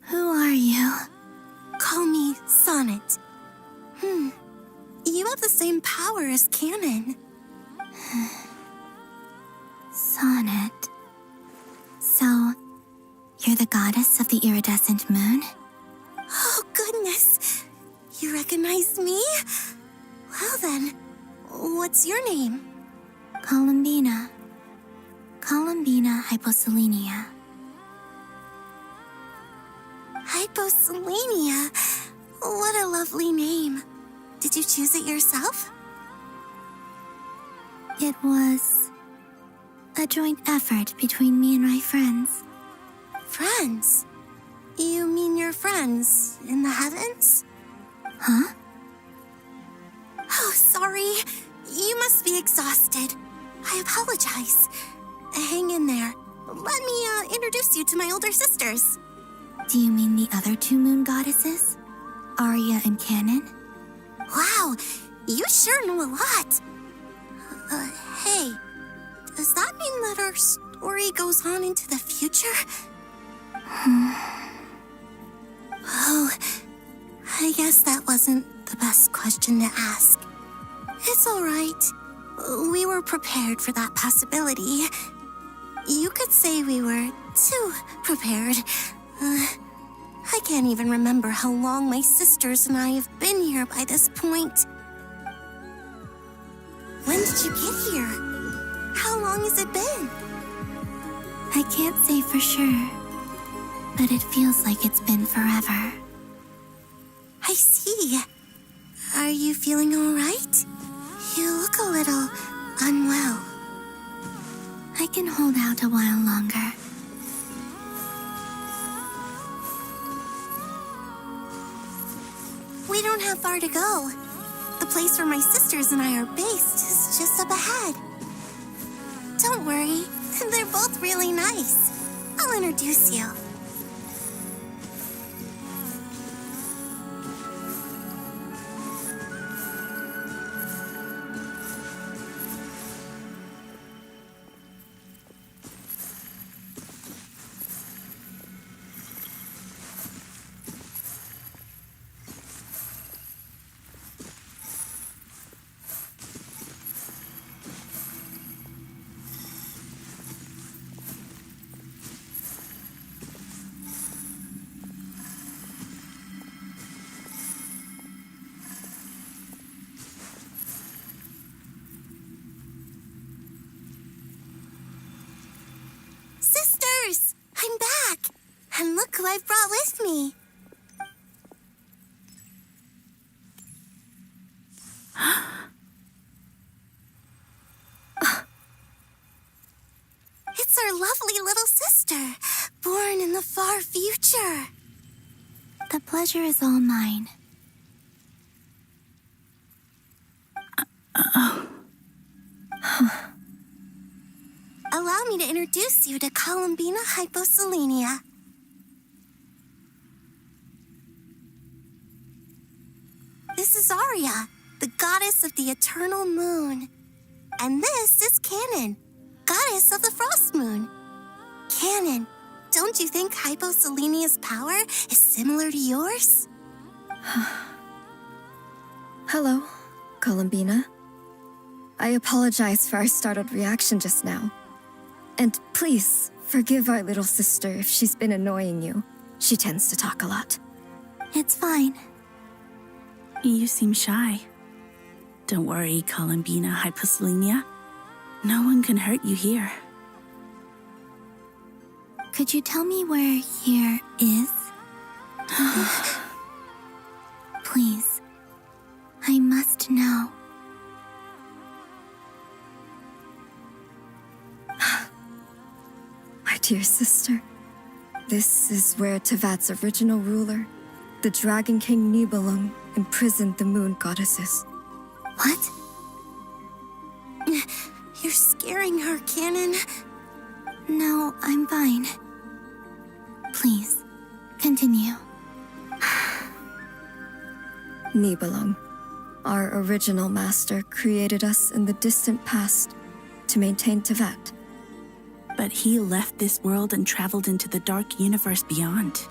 Who are you? Call me Sonnet. You have the same power as Canon. Sonnet. So, you're the goddess of the iridescent moon? Oh, goodness. You recognize me? Well then, what's your name? Columbina. Columbina hyposelenia. Hyposelenia? What a lovely name. Did you choose it yourself? It was a joint effort between me and my friends. Friends? You mean your friends in the heavens? Huh? Oh, sorry. You must be exhausted. I apologize. Hang in there. Let me introduce you to my older sisters. Do you mean the other two moon goddesses? Arya and Canon? Wow, you sure know a lot. Hey, does that mean that our story goes on into the future? Oh, I guess that wasn't the best question to ask. It's all right. We were prepared for that possibility. You could say we were too prepared. I can't even remember how long my sisters and I have been here by this point. When did you get here? How long has it been? I can't say for sure, but it feels like it's been forever. I see. Are you feeling all right? You look a little unwell. I can hold out a while longer. We don't have far to go. The place where my sisters and I are based is just up ahead. Don't worry, they're both really nice. I'll introduce you. Sisters, I'm back. And look who I've brought with me. It's our lovely little sister, born in the far future. The pleasure is all mine. Allow me to introduce you to Columbina hyposelenia. This is Arya, the goddess of the eternal moon. And this is Canon, goddess of the frost moon. Canon, don't you think hyposelenia's power is similar to yours? Hello, Columbina. I apologize for our startled reaction just now. And please, forgive our little sister if she's been annoying you. She tends to talk a lot. It's fine. You seem shy. Don't worry, Columbina hyposelenia. No one can hurt you here. Could you tell me where here is? Please. I must know. My dear sister, this is where Tevat's original ruler, the Dragon King Nibelung, imprisoned the moon goddesses. What? You're scaring her, Canon. No, I'm fine. Please, continue. Nibelung, our original master, created us in the distant past to maintain Tevat. But he left this world and traveled into the dark universe beyond,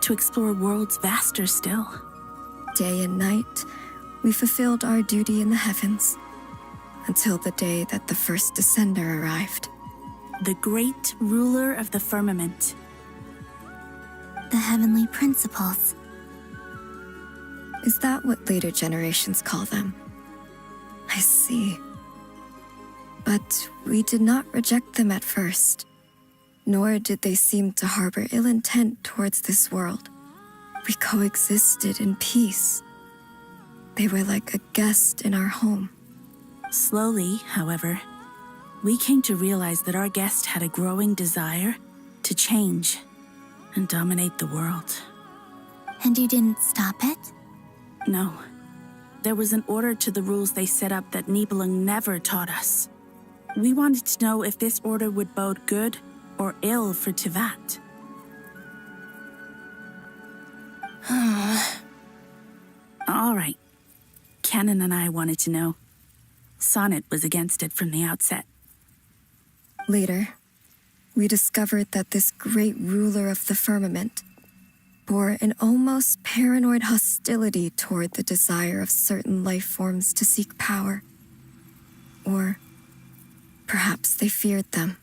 to explore worlds vaster still. Day and night, we fulfilled our duty in the heavens, until the day that the first descender arrived. The great ruler of the firmament. The heavenly principles. Is that what later generations call them? I see. But we did not reject them at first, nor did they seem to harbor ill intent towards this world. We coexisted in peace. They were like a guest in our home. Slowly, however, we came to realize that our guest had a growing desire to change and dominate the world. And you didn't stop it? No. There was an order to the rules they set up that Nibelung never taught us. We wanted to know if this order would bode good or ill for Tivat. All right. Canon and I wanted to know. Sonnet was against it from the outset. Later, we discovered that this great ruler of the firmament bore an almost paranoid hostility toward the desire of certain life forms to seek power. Or perhaps they feared them.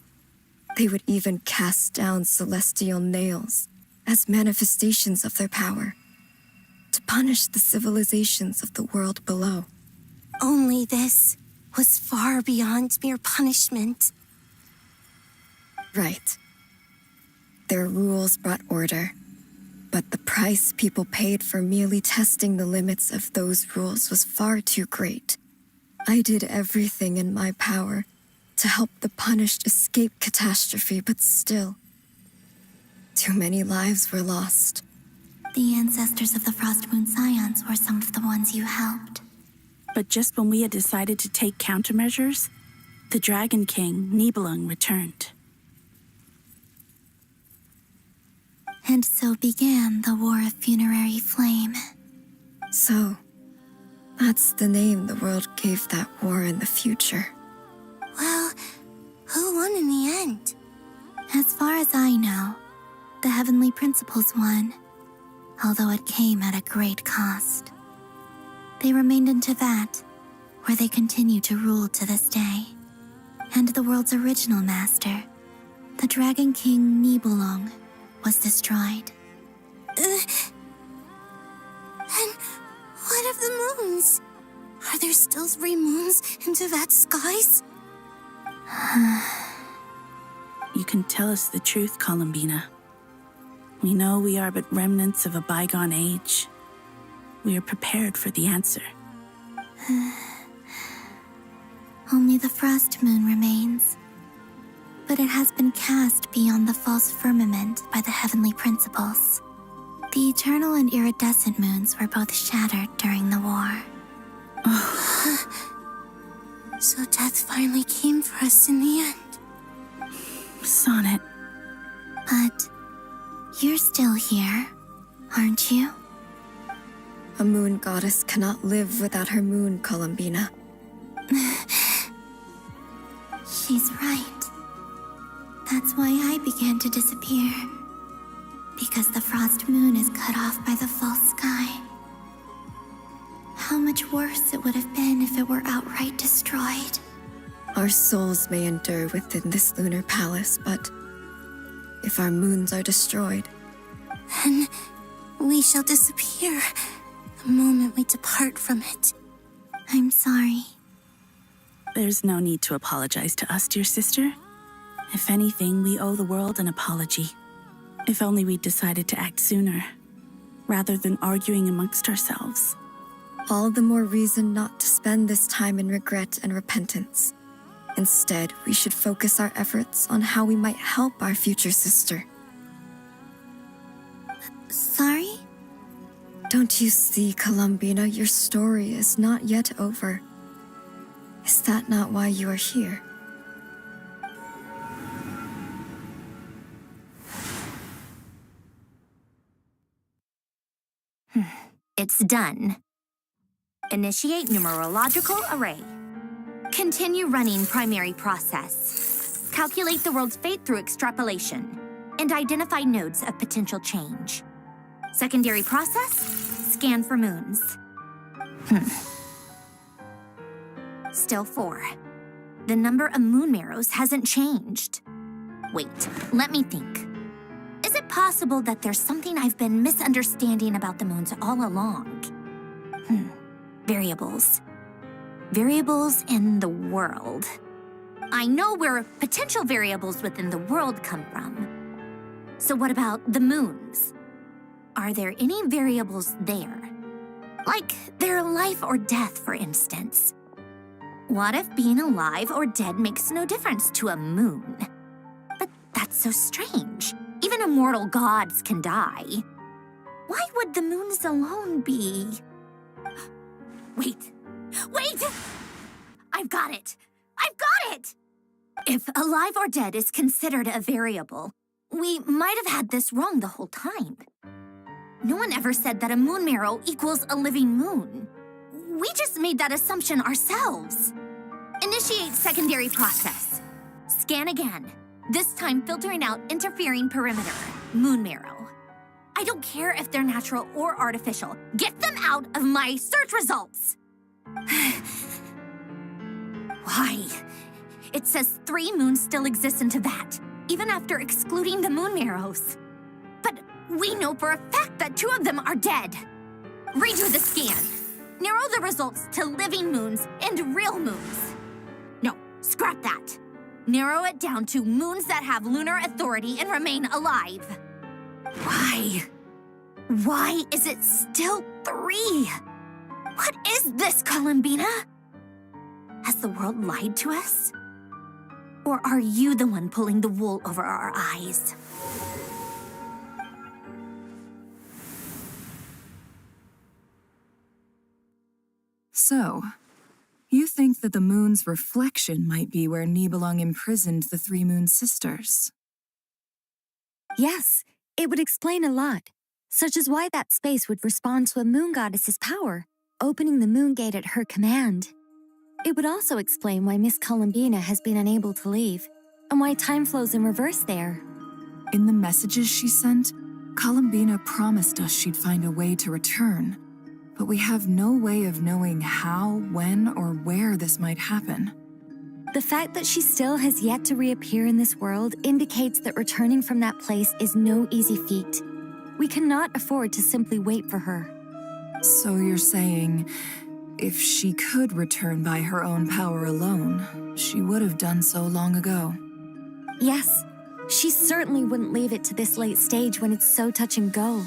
They would even cast down celestial nails as manifestations of their power, to punish the civilizations of the world below. Only this was far beyond mere punishment. Right. Their rules brought order, but the price people paid for merely testing the limits of those rules was far too great. I did everything in my power to help the punished escape catastrophe, but still, too many lives were lost. The ancestors of the Frost Moon Scions were some of the ones you helped. But just when we had decided to take countermeasures, the Dragon King, Nibelung, returned. And so began the War of Funerary Flame. So, that's the name the world gave that war in the future. Well, who won in the end? As far as I know, the Heavenly Principles won, although it came at a great cost. They remained in Tivat, where they continue to rule to this day. And the world's original master, the Dragon King Nibelung, was destroyed. And what of the moons? Are there still 3 moons in Tivat's skies? You can tell us the truth, Columbina. We know we are but remnants of a bygone age. We are prepared for the answer. Only the Frost Moon remains. But it has been cast beyond the false firmament by the Heavenly Principles. The eternal and iridescent moons were both shattered during the war. So death finally came for us in the end. Sonnet. But you're still here, aren't you? A moon goddess cannot live without her moon, Columbina. She's right. That's why I began to disappear. Because the Frost Moon is cut off by the false sky. How much worse it would have been if it were outright destroyed. Our souls may endure within this lunar palace, but if our moons are destroyed, then we shall disappear the moment we depart from it. I'm sorry. There's no need to apologize to us, dear sister. If anything, we owe the world an apology. If only we'd decided to act sooner, rather than arguing amongst ourselves. all the more reason not to spend this time in regret and repentance. Instead, we should focus our efforts on how we might help our future sister. Sorry? Don't you see, Columbina, your story is not yet over. Is that not why you are here? It's done. Initiate numerological array. Continue running primary process. Calculate the world's fate through extrapolation. And identify nodes of potential change. Secondary process, scan for moons. Still 4. The number of moon marrows hasn't changed. Wait, let me think. Is it possible that there's something I've been misunderstanding about the moons all along? Variables. Variables in the world. I know where potential variables within the world come from. So what about the moons? Are there any variables there? Like their life or death, for instance. What if being alive or dead makes no difference to a moon? But that's so strange. Even immortal gods can die. Why would the moons alone be? Wait! I've got it! If alive or dead is considered a variable, we might have had this wrong the whole time. No one ever said that a moon marrow equals a living moon. We just made that assumption ourselves. Initiate secondary process. Scan again. This time filtering out interfering perimeter, moon marrow. I don't care if they're natural or artificial. Get them out of my search results! Why? It says 3 moons still exist in Teyvat, even after excluding the moon marrows. But we know for a fact that 2 of them are dead. Redo the scan. Narrow the results to living moons and real moons. No, scrap that. Narrow it down to moons that have lunar authority and remain alive. Why? Why is it still 3? What is this, Columbina? Has the world lied to us? Or are you the one pulling the wool over our eyes? So, you think that the moon's reflection might be where Nibelung imprisoned the 3 moon sisters? Yes, it would explain a lot, such as why that space would respond to a moon goddess's power, opening the moon gate at her command. It would also explain why Miss Columbina has been unable to leave, and why time flows in reverse there. In the messages she sent, Columbina promised us she'd find a way to return, but we have no way of knowing how, when, or where this might happen. The fact that she still has yet to reappear in this world indicates that returning from that place is no easy feat. We cannot afford to simply wait for her. So you're saying, if she could return by her own power alone, she would have done so long ago? Yes, she certainly wouldn't leave it to this late stage when it's so touch and go.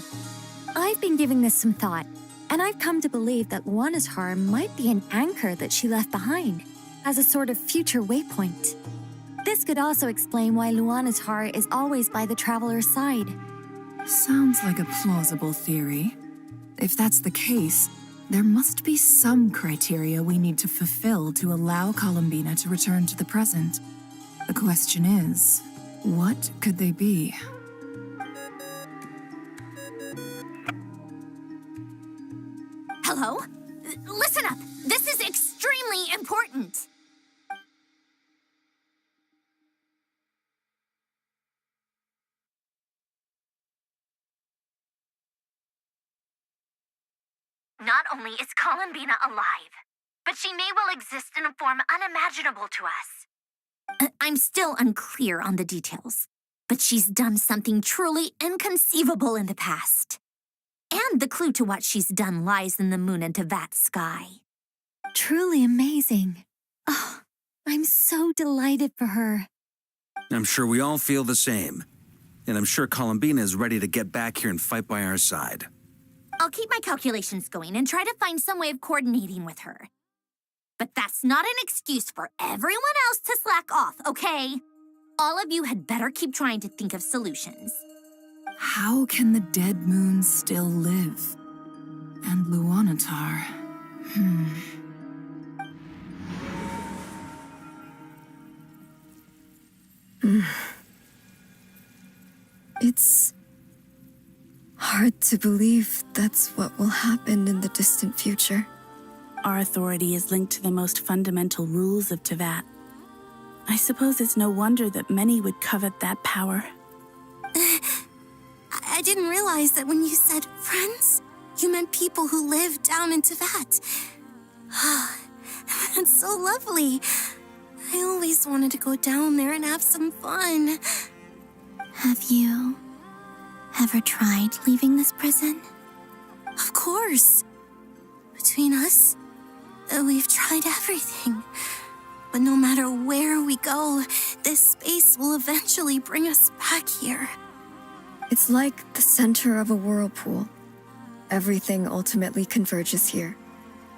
I've been giving this some thought, and I've come to believe that Luanatar might be an anchor that she left behind, as a sort of future waypoint. This could also explain why Luanatar is always by the Traveler's side. Sounds like a plausible theory. If that's the case, there must be some criteria we need to fulfill to allow Columbina to return to the present. The question is, what could they be? Hello? Listen up! This is extremely important! Not only is Columbina alive, but she may well exist in a form unimaginable to us. I'm still unclear on the details, but she's done something truly inconceivable in the past. And the clue to what she's done lies in the moon and Teyvat sky. Truly amazing. Oh, I'm so delighted for her. I'm sure we all feel the same. And I'm sure Columbina is ready to get back here and fight by our side. I'll keep my calculations going and try to find some way of coordinating with her. But that's not an excuse for everyone else to slack off, okay? All of you had better keep trying to think of solutions. How can the dead moons still live? And Luanatar? It's hard to believe that's what will happen in the distant future. Our authority is linked to the most fundamental rules of Teyvat. I suppose it's no wonder that many would covet that power. I didn't realize that when you said friends, you meant people who live down in Teyvat. That's so lovely. I always wanted to go down there and have some fun. Have you ever tried leaving this prison? Of course. Between us, we've tried everything. But no matter where we go, this space will eventually bring us back here. It's like the center of a whirlpool. Everything ultimately converges here,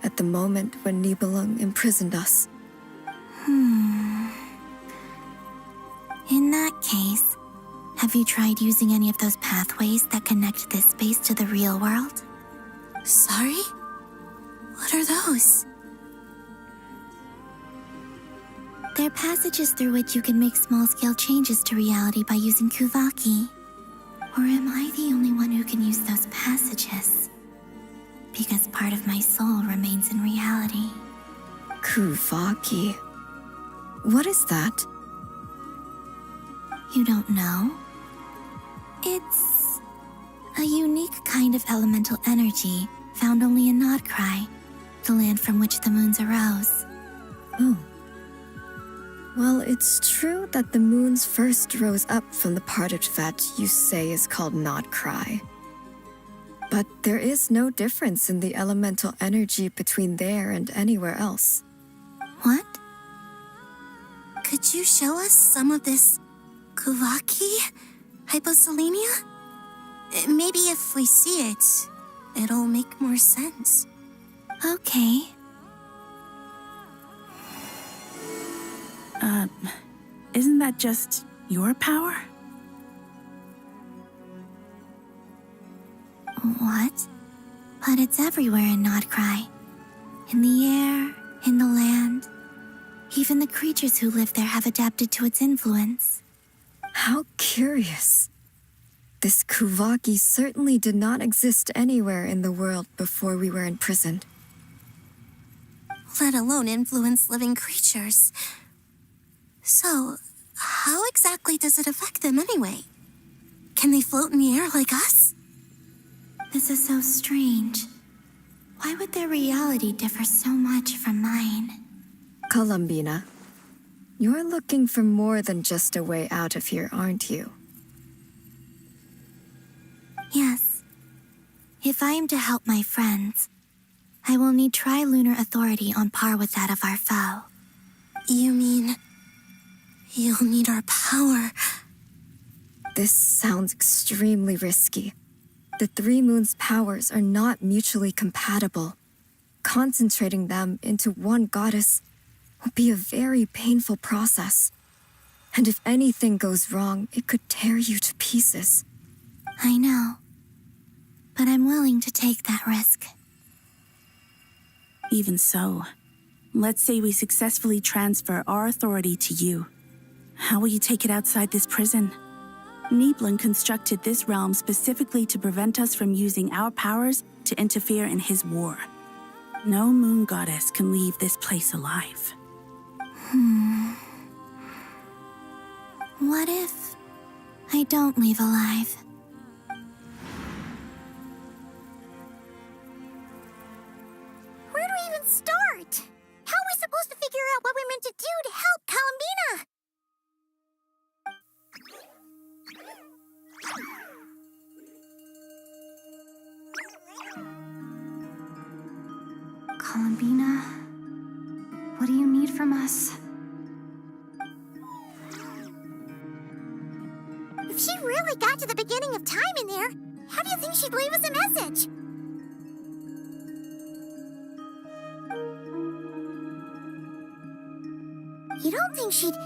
at the moment when Nibelung imprisoned us. In that case, have you tried using any of those pathways that connect this space to the real world? Sorry? What are those? They're passages through which you can make small-scale changes to reality by using Kuvaki. Or am I the only one who can use those passages? Because part of my soul remains in reality. Kuvaki. What is that? You don't know? It's a unique kind of elemental energy found only in Nodcry, the land from which the moons arose. Oh. Well, it's true that the moons first rose up from the parted vat you say is called Nodcry. But there is no difference in the elemental energy between there and anywhere else. What? Could you show us some of this Kuvaki hyposelenia? Maybe if we see it, it'll make more sense. Okay. Isn't that just your power? What? But it's everywhere in Nodcry. In the air, in the land. Even the creatures who live there have adapted to its influence. How curious. This Kuvaki certainly did not exist anywhere in the world before we were imprisoned. Let alone influence living creatures. So, how exactly does it affect them anyway? Can they float in the air like us? This is so strange. Why would their reality differ so much from mine? Columbina, you're looking for more than just a way out of here, aren't you? Yes. If I am to help my friends, I will need tri-lunar authority on par with that of our foe. You mean you'll need our power? This sounds extremely risky. The three moons' powers are not mutually compatible. Concentrating them into one goddess will be a very painful process. And if anything goes wrong, it could tear you to pieces. I know. But I'm willing to take that risk. Even so, let's say we successfully transfer our authority to you. How will you take it outside this prison? Nibelung constructed this realm specifically to prevent us from using our powers to interfere in his war. No moon goddess can leave this place alive. What if I don't leave alive? Where do we even start? How are we supposed to figure out what we're meant to do to help Columbina? Columbina, what do you need from us? If she really got to the beginning of time in there, how do you think she'd leave us a message? You don't think she'd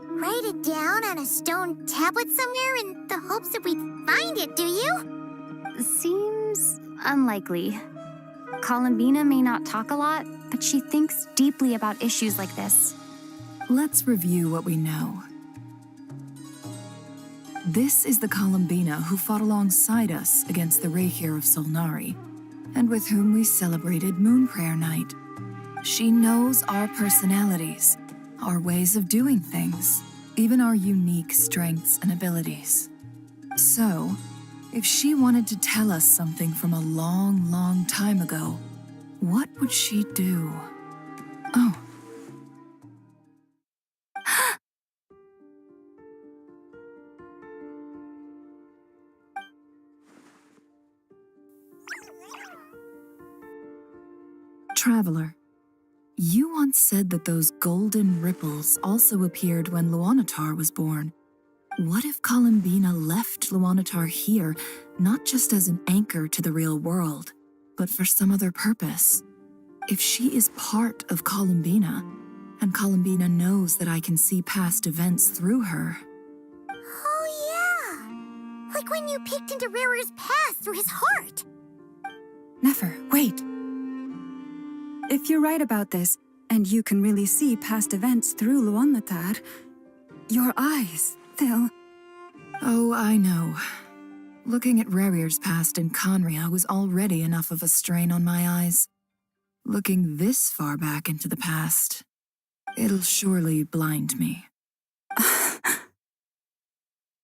write it down on a stone tablet somewhere in the hopes that we'd find it, do you? Seems unlikely. Columbina may not talk a lot, but she thinks deeply about issues like this. Let's review what we know. This is the Columbina who fought alongside us against the Reikir of Solnari, and with whom we celebrated Moon Prayer Night. She knows our personalities, our ways of doing things, even our unique strengths and abilities. So, if she wanted to tell us something from a long, long time ago, what would she do? Oh. Traveler, You once said that those golden ripples also appeared when Luanatar was born. What if Columbina left Luanatar here, not just as an anchor to the real world, but for some other purpose? If she is part of Columbina, and Columbina knows that I can see past events through her. Oh, yeah! Like when you peeked into Rarer's past through his heart! Nefer, wait! If you're right about this, and you can really see past events through Luanatar, your eyes, they'll... Oh, I know. Looking at Rerir's past in Conria was already enough of a strain on my eyes. Looking this far back into the past, it'll surely blind me.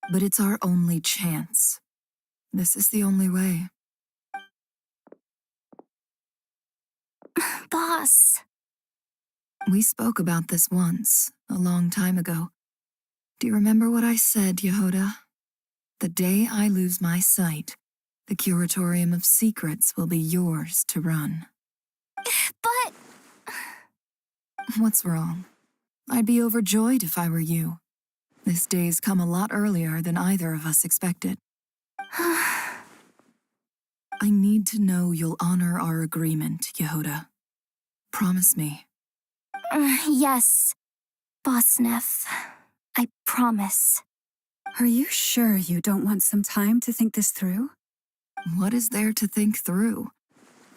But it's our only chance. This is the only way. Boss. We spoke about this once, a long time ago. Do you remember what I said, Yehoda? The day I lose my sight, the Curatorium of Secrets will be yours to run. But... What's wrong? I'd be overjoyed if I were you. This day's come a lot earlier than either of us expected. I need to know you'll honor our agreement, Yehoda. Promise me. Yes, Boss Neff. I promise. Are you sure you don't want some time to think this through? What is there to think through?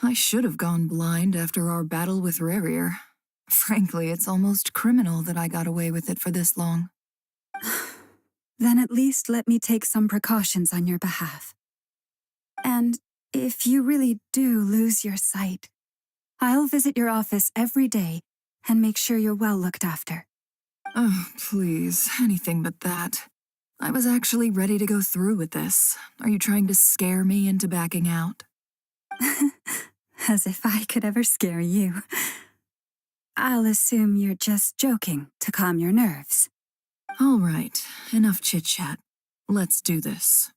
I should have gone blind after our battle with Rerir. Frankly, it's almost criminal that I got away with it for this long. Then at least let me take some precautions on your behalf. And if you really do lose your sight, I'll visit your office every day and make sure you're well looked after. Oh, please, anything but that. I was actually ready to go through with this. Are you trying to scare me into backing out? As if I could ever scare you. I'll assume you're just joking to calm your nerves. All right, enough chit-chat. Let's do this.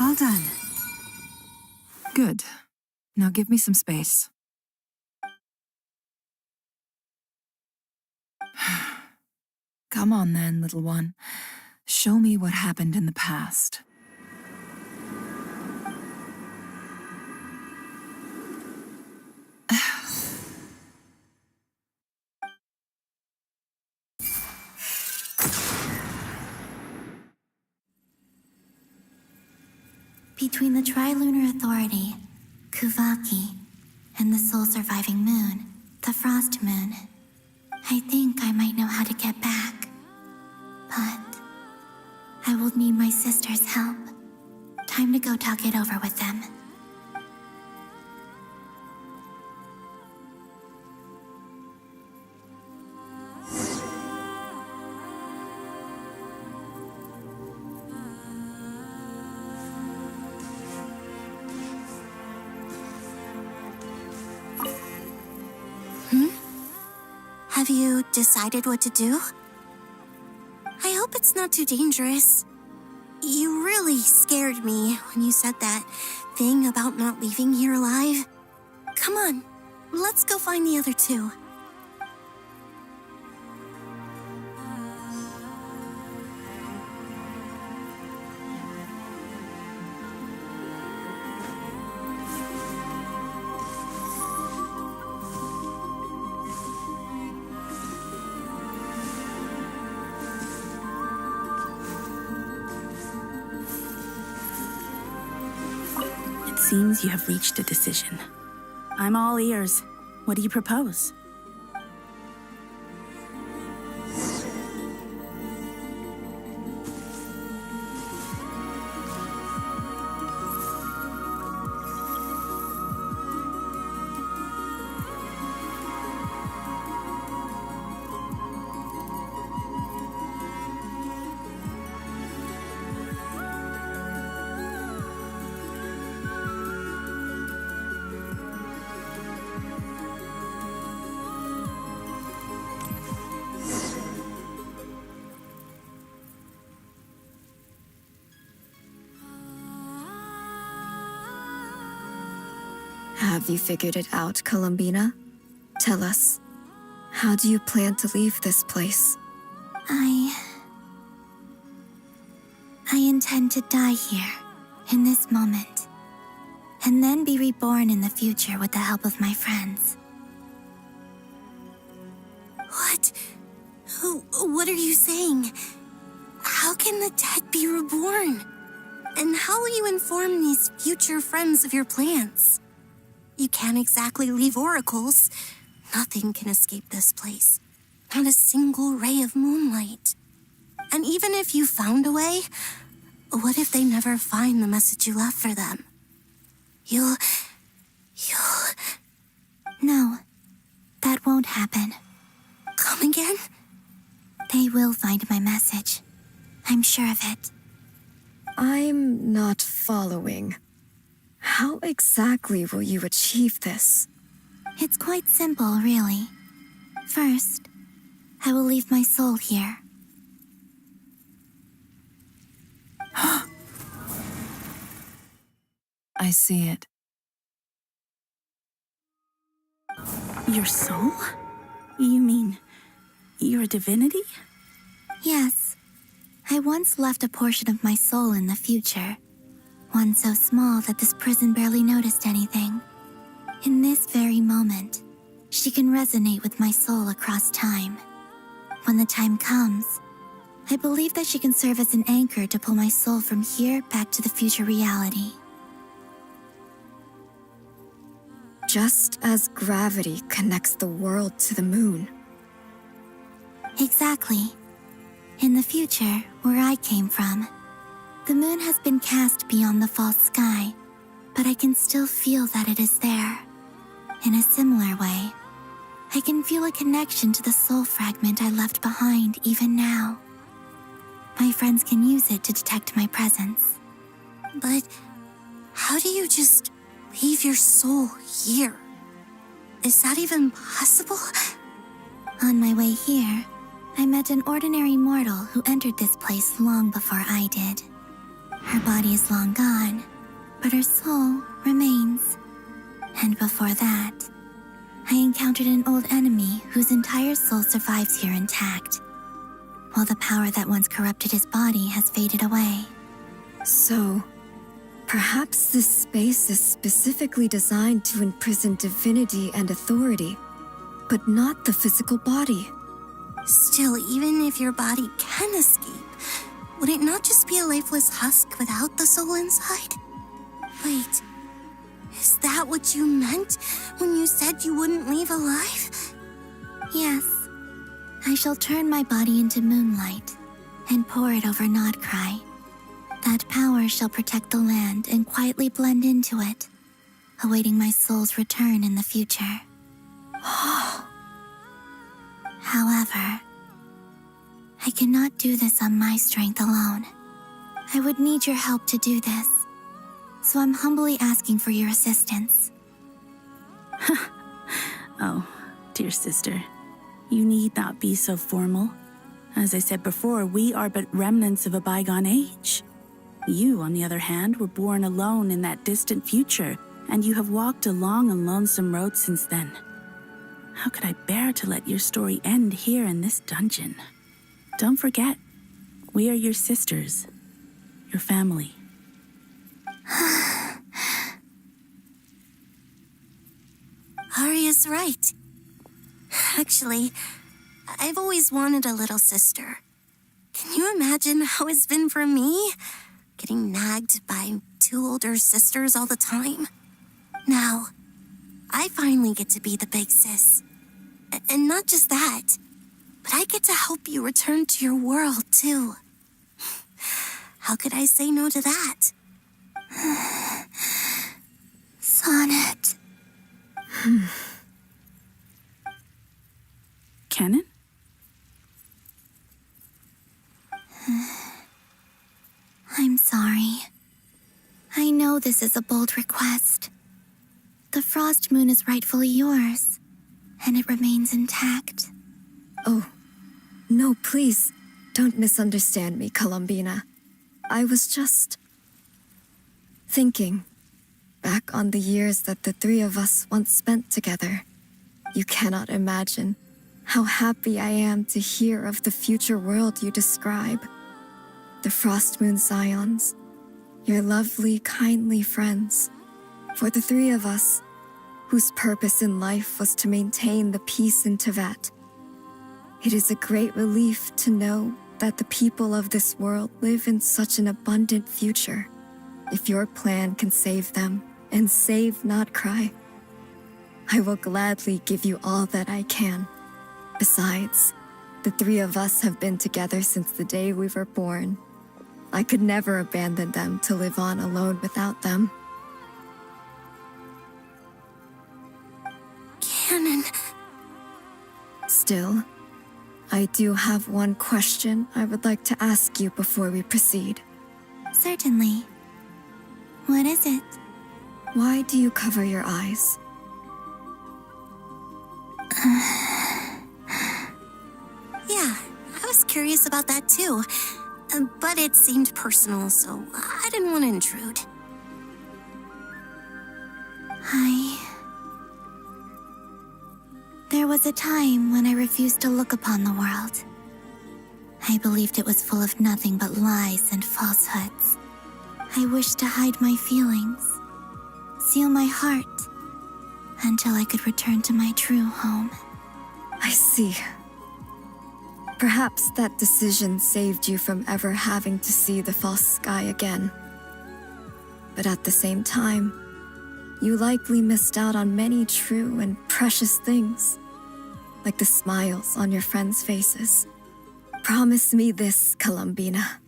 All done. Good. Now give me some space. Come on then, little one. Show me what happened in the past. Between the Trilunar Authority, Kuvaki, and the sole-surviving moon, the Frost Moon, I think I might know how to get back. But I will need my sister's help. Time to go talk it over with them. Have you decided what to do? I hope it's not too dangerous. You really scared me when you said that thing about not leaving here alive. Come on, let's go find the other two. Seems you have reached a decision. I'm all ears. What do you propose? Have you figured it out, Columbina? Tell us, how do you plan to leave this place? I intend to die here, in this moment, and then be reborn in the future with the help of my friends. What? What are you saying? How can the dead be reborn? And how will you inform these future friends of your plans? You can't exactly leave oracles. Nothing can escape this place. Not a single ray of moonlight. And even if you found a way, what if they never find the message you left for them? You'll... No, that won't happen. Come again? They will find my message. I'm sure of it. I'm not following. How exactly will you achieve this? It's quite simple, really. First, I will leave my soul here. I see it. Your soul? You mean your divinity? Yes. I once left a portion of my soul in the future. One so small that this prison barely noticed anything. In this very moment, she can resonate with my soul across time. When the time comes, I believe that she can serve as an anchor to pull my soul from here back to the future reality. Just as gravity connects the world to the moon. Exactly. In the future, where I came from, the moon has been cast beyond the false sky, but I can still feel that it is there. In a similar way, I can feel a connection to the soul fragment I left behind even now. My friends can use it to detect my presence. But how do you just leave your soul here? Is that even possible? On my way here, I met an ordinary mortal who entered this place long before I did. Her body is long gone, but her soul remains. And before that, I encountered an old enemy whose entire soul survives here intact, while the power that once corrupted his body has faded away. So, perhaps this space is specifically designed to imprison divinity and authority, but not the physical body. Still, even if your body can escape, would it not just be a lifeless husk without the soul inside? Wait, is that what you meant when you said you wouldn't leave alive? Yes. I shall turn my body into moonlight and pour it over Nodcry. That power shall protect the land and quietly blend into it, awaiting my soul's return in the future. However, I cannot do this on my strength alone. I would need your help to do this, so I'm humbly asking for your assistance. Oh, dear sister, you need not be so formal. As I said before, we are but remnants of a bygone age. You, on the other hand, were born alone in that distant future, and you have walked a long and lonesome road since then. How could I bear to let your story end here in this dungeon? Don't forget, we are your sisters, your family. Arya's right. Actually, I've always wanted a little sister. Can you imagine how it's been for me? Getting nagged by two older sisters all the time. Now, I finally get to be the big sis. And not just that, but I get to help you return to your world, too. How could I say no to that? Sonnet. Canon? I'm sorry. I know this is a bold request. The Frost Moon is rightfully yours, and it remains intact. Oh, no, please, don't misunderstand me, Columbina. I was just thinking. back on the years that the three of us once spent together, you cannot imagine how happy I am to hear of the future world you describe. The Frost Moon Scions, your lovely, kindly friends. For the three of us, whose purpose in life was to maintain the peace in Teyvat, it is a great relief to know that the people of this world live in such an abundant future. If your plan can save them and save Notcry, I will gladly give you all that I can. Besides, the three of us have been together since the day we were born. I could never abandon them to live on alone without them. Canon. Still, I do have one question I would like to ask you before we proceed. Certainly. What is it? Why do you cover your eyes? Yeah, I was curious about that too. But it seemed personal, so I didn't want to intrude. There was a time when I refused to look upon the world. I believed it was full of nothing but lies and falsehoods. I wished to hide my feelings, seal my heart, until I could return to my true home. I see. Perhaps that decision saved you from ever having to see the false sky again. But at the same time, you likely missed out on many true and precious things, like the smiles on your friends' faces. Promise me this, Columbina.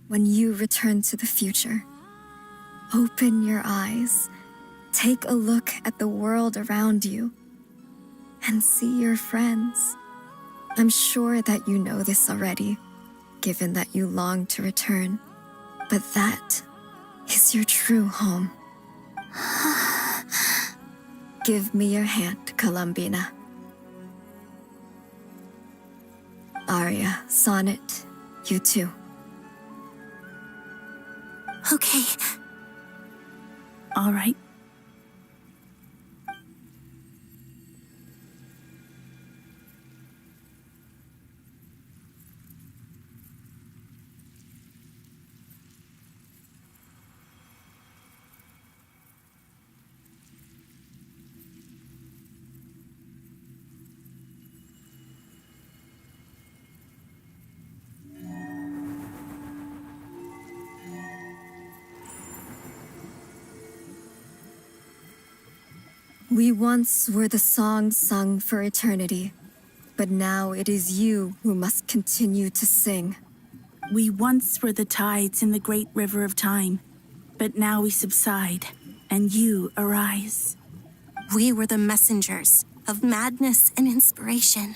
When you return to the future, open your eyes, take a look at the world around you, and see your friends. I'm sure that you know this already, given that you long to return, but that is your true home. Give me your hand, Columbina. Arya, Sonnet, you too. Okay. All right. We once were the songs sung for eternity, but now it is you who must continue to sing. We once were the tides in the great river of time, but now we subside, and you arise. We were the messengers of madness and inspiration,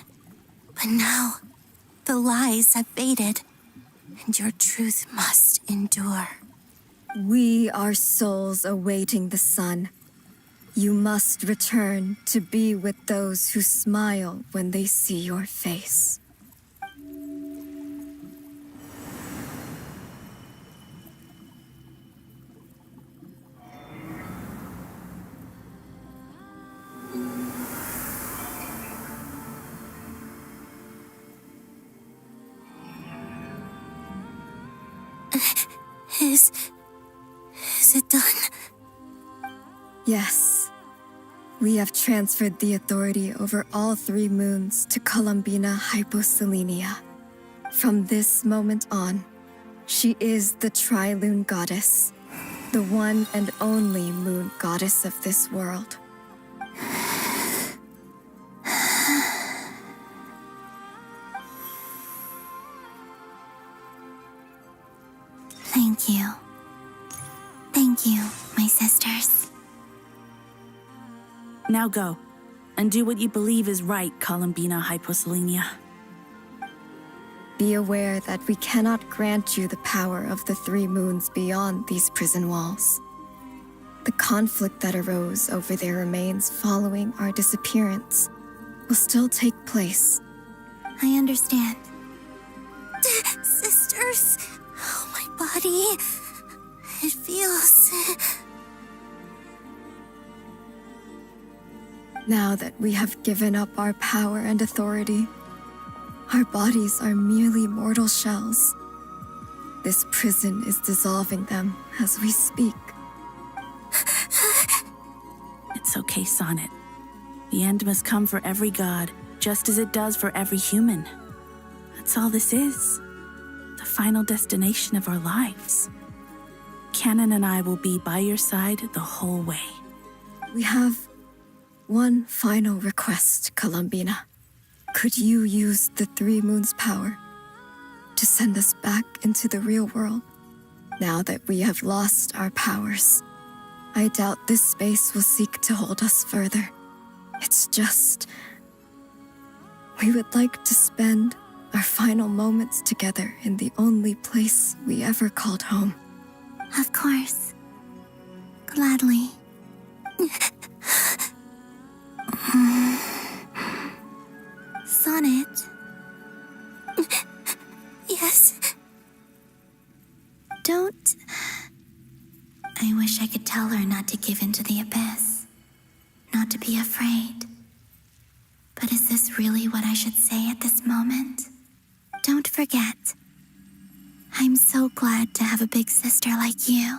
but now the lies have faded, and your truth must endure. We are souls awaiting the sun. You must return to be with those who smile when they see your face. Is it done? Yes. We have transferred the authority over all 3 moons to Columbina Hyposelenia. From this moment on, she is the Tri-Lune Goddess, the one and only moon goddess of this world. Thank you. Thank you, my sisters. Now go, and do what you believe is right, Columbina Hyposelenia. Be aware that we cannot grant you the power of the 3 moons beyond these prison walls. The conflict that arose over their remains following our disappearance will still take place. I understand. Sisters, oh, my body, it feels Now that we have given up our power and authority, our bodies are merely mortal shells. This prison is dissolving them as we speak. It's okay, Sonnet. The end must come for every god, just as it does for every human. That's all this is. The final destination of our lives. Canon and I will be by your side the whole way. We have one final request, Columbina. Could you use the Three Moons' power to send us back into the real world? Now that we have lost our powers, I doubt this space will seek to hold us further. It's just... we would like to spend our final moments together in the only place we ever called home. Of course. Gladly. Sonnet. Yes? Don't... I wish I could tell her not to give in to the abyss. Not to be afraid. But is this really what I should say at this moment? Don't forget. I'm so glad to have a big sister like you.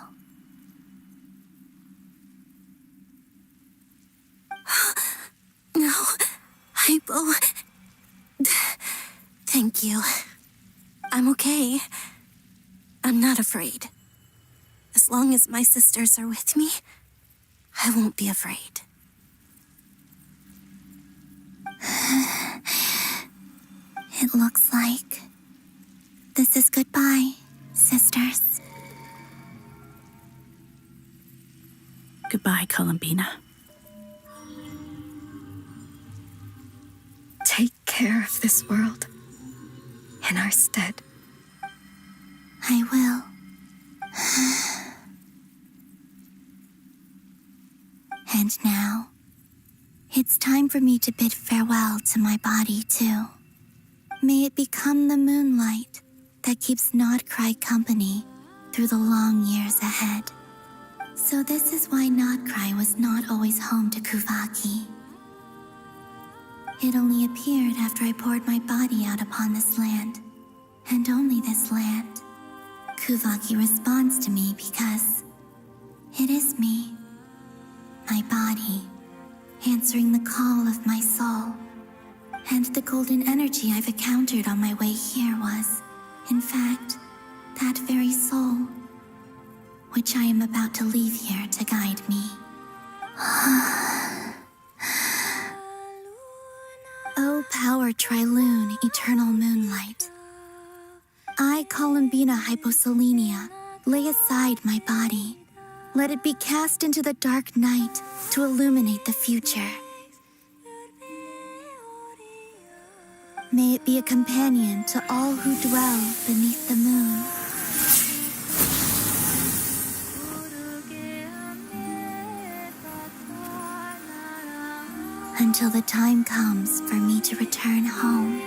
No, Hypo. Thank you. I'm okay. I'm not afraid. As long as my sisters are with me, I won't be afraid. It looks like this is goodbye, sisters. Goodbye, Columbina. Take care of this world in our stead. I will. And now, it's time for me to bid farewell to my body, too. May it become the moonlight that keeps Nodcry company through the long years ahead. So this is why Nodcry was not always home to Kuvaki. It only appeared after I poured my body out upon this land, and only this land. Kuvaki responds to me because it is me, my body, answering the call of my soul. And the golden energy I've encountered on my way here was, in fact, that very soul, which I am about to leave here to guide me. O power Triloon, eternal moonlight. I, Columbina Hyposelenia, lay aside my body. Let it be cast into the dark night to illuminate the future. May it be a companion to all who dwell beneath the moon. Until the time comes for me to return home.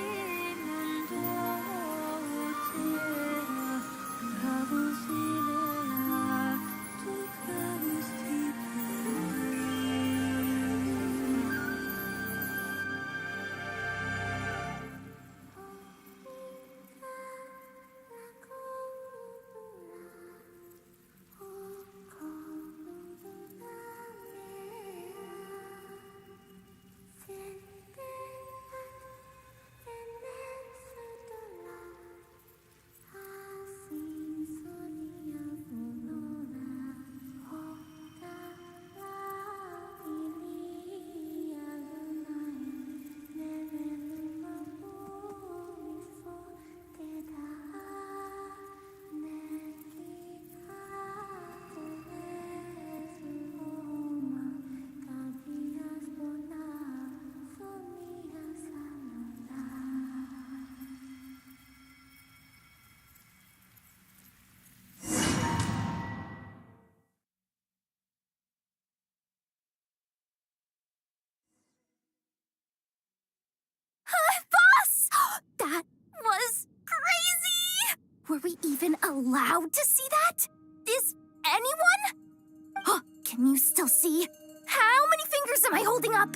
That was crazy! Were we even allowed to see that? Is anyone? Can you still see? How many fingers am I holding up?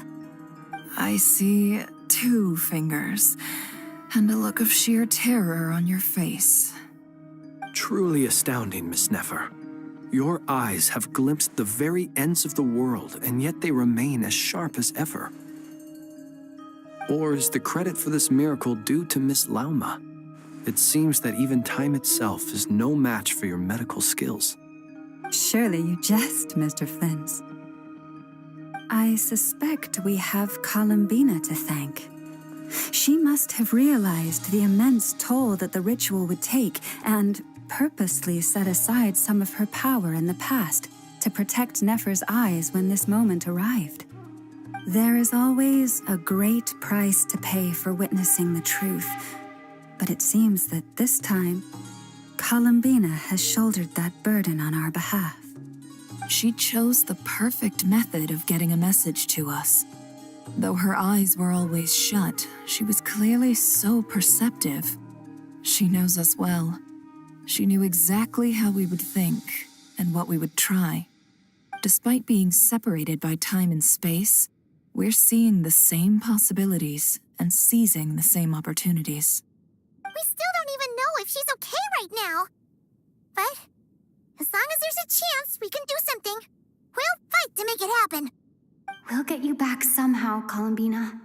I see 2 fingers, and a look of sheer terror on your face. Truly astounding, Miss Nefer. Your eyes have glimpsed the very ends of the world, and yet they remain as sharp as ever. Or is the credit for this miracle due to Miss Lauma? It seems that even time itself is no match for your medical skills. Surely you jest, Mr. Flint. I suspect we have Columbina to thank. She must have realized the immense toll that the ritual would take and purposely set aside some of her power in the past to protect Nefer's eyes when this moment arrived. There is always a great price to pay for witnessing the truth, but it seems that this time, Columbina has shouldered that burden on our behalf. She chose the perfect method of getting a message to us. Though her eyes were always shut, she was clearly so perceptive. She knows us well. She knew exactly how we would think and what we would try. Despite being separated by time and space, we're seeing the same possibilities and seizing the same opportunities. We still don't even know if she's okay right now. But as long as there's a chance we can do something, we'll fight to make it happen. We'll get you back somehow, Columbina.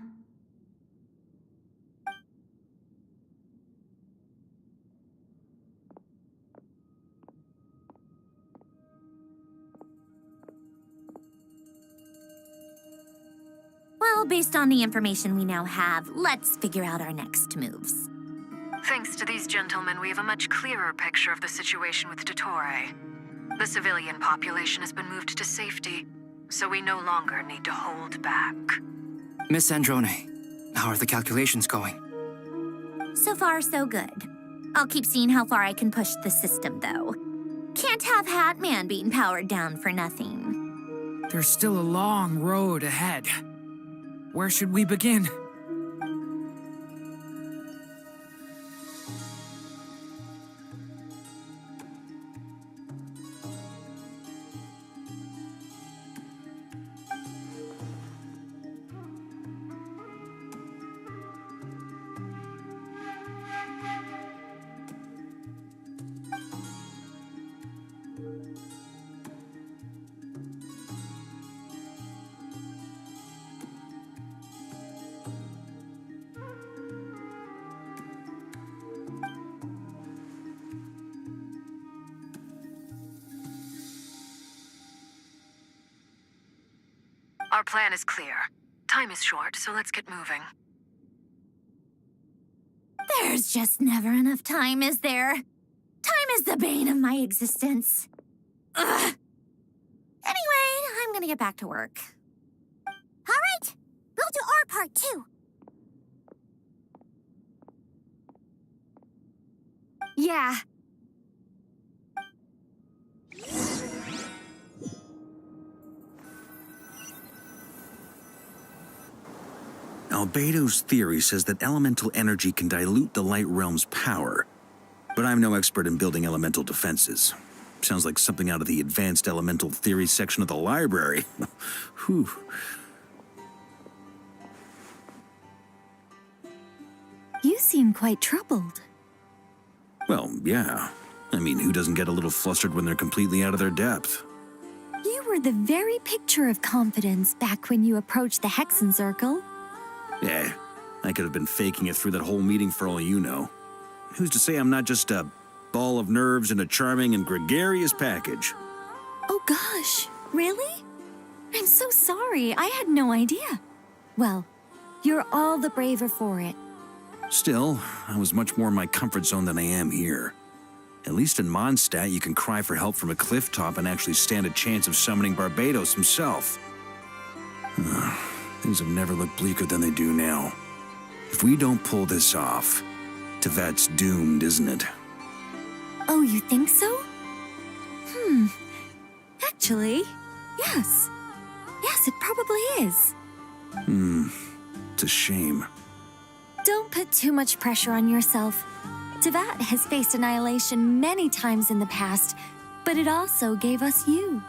Well, based on the information we now have, let's figure out our next moves. Thanks to these gentlemen, we have a much clearer picture of the situation with Dottore. The civilian population has been moved to safety, so we no longer need to hold back. Miss Androne, how are the calculations going? So far, so good. I'll keep seeing how far I can push the system, though. Can't have Hatman being powered down for nothing. There's still a long road ahead. Where should we begin? Our plan is clear. Time is short, so let's get moving. There's just never enough time, is there? Time is the bane of my existence. Ugh. Anyway, I'm gonna get back to work. All right, we'll do our part too. Yeah. Albedo's theory says that elemental energy can dilute the light realm's power, but I'm no expert in building elemental defenses. Sounds like something out of the advanced elemental theory section of the library. Whew. You seem quite troubled. Well, yeah. I mean, who doesn't get a little flustered when they're completely out of their depth? You were the very picture of confidence back when you approached the Hexen Circle. Yeah, I could have been faking it through that whole meeting for all you know. Who's to say I'm not just a ball of nerves in a charming and gregarious package? Oh gosh, really? I'm so sorry, I had no idea. Well, you're all the braver for it. Still, I was much more in my comfort zone than I am here. At least in Mondstadt, you can cry for help from a cliff top and actually stand a chance of summoning Barbados himself. Things have never looked bleaker than they do now. If we don't pull this off, Tevat's doomed, isn't it? Oh, you think so? Actually, yes. Yes, it probably is. It's a shame. Don't put too much pressure on yourself. Tevat has faced annihilation many times in the past, but it also gave us you,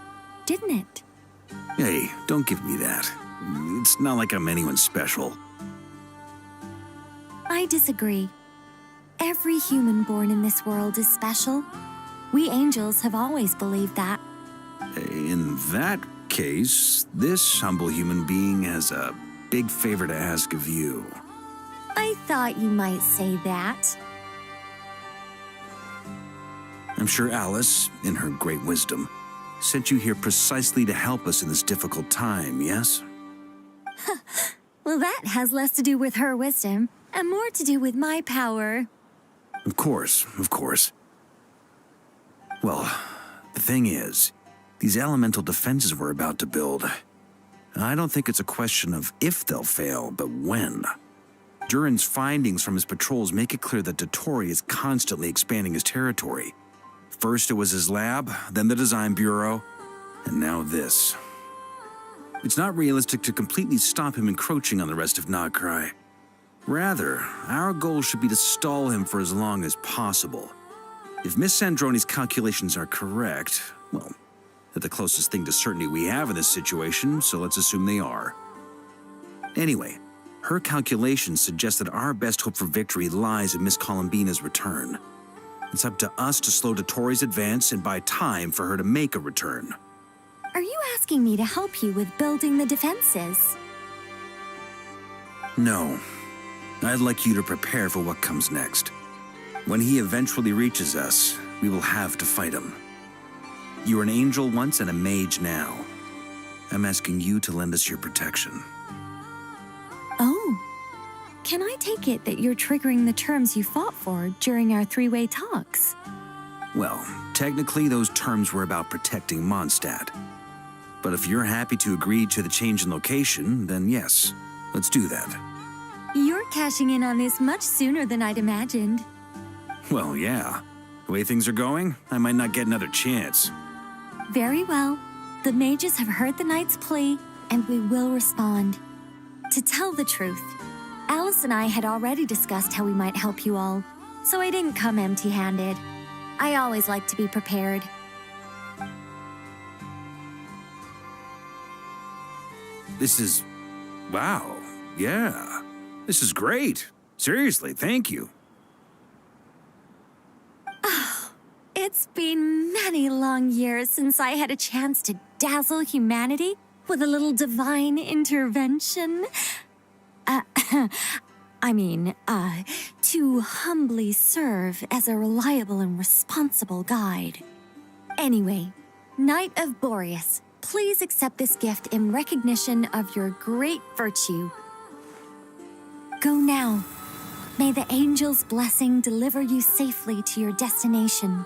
didn't it? Hey, don't give me that. It's not like I'm anyone special. I disagree. Every human born in this world is special. We angels have always believed that. In that case, this humble human being has a big favor to ask of you. I thought you might say that. I'm sure Alice, in her great wisdom, sent you here precisely to help us in this difficult time, yes? Well, that has less to do with her wisdom and more to do with my power. Of course, of course. Well, the thing is, these elemental defenses we're about to build, I don't think it's a question of if they'll fail, but when. Durin's findings from his patrols make it clear that Dottore is constantly expanding his territory. First it was his lab, then the design bureau, and now this. It's not realistic to completely stop him encroaching on the rest of Nagcry. Rather, our goal should be to stall him for as long as possible. If Miss Sandroni's calculations are correct, well, they're the closest thing to certainty we have in this situation, so let's assume they are. Anyway, her calculations suggest that our best hope for victory lies in Miss Columbina's return. It's up to us to slow Dottore's advance and buy time for her to make a return. Are you asking me to help you with building the defenses? No. I'd like you to prepare for what comes next. When he eventually reaches us, we will have to fight him. You were an angel once and a mage now. I'm asking you to lend us your protection. Oh. Can I take it that you're triggering the terms you fought for during our three-way talks? Well, technically those terms were about protecting Mondstadt. But if you're happy to agree to the change in location, then yes, let's do that. You're cashing in on this much sooner than I'd imagined. Well, yeah. The way things are going, I might not get another chance. Very well. The mages have heard the knight's plea, and we will respond. To tell the truth, Alice and I had already discussed how we might help you all, so I didn't come empty-handed. I always like to be prepared. This is... wow. Yeah. This is great. Seriously, thank you. It's been many long years since I had a chance to dazzle humanity with a little divine intervention. To humbly serve as a reliable and responsible guide. Anyway, Knight of Boreas, please accept this gift in recognition of your great virtue. Go now. May the angel's blessing deliver you safely to your destination.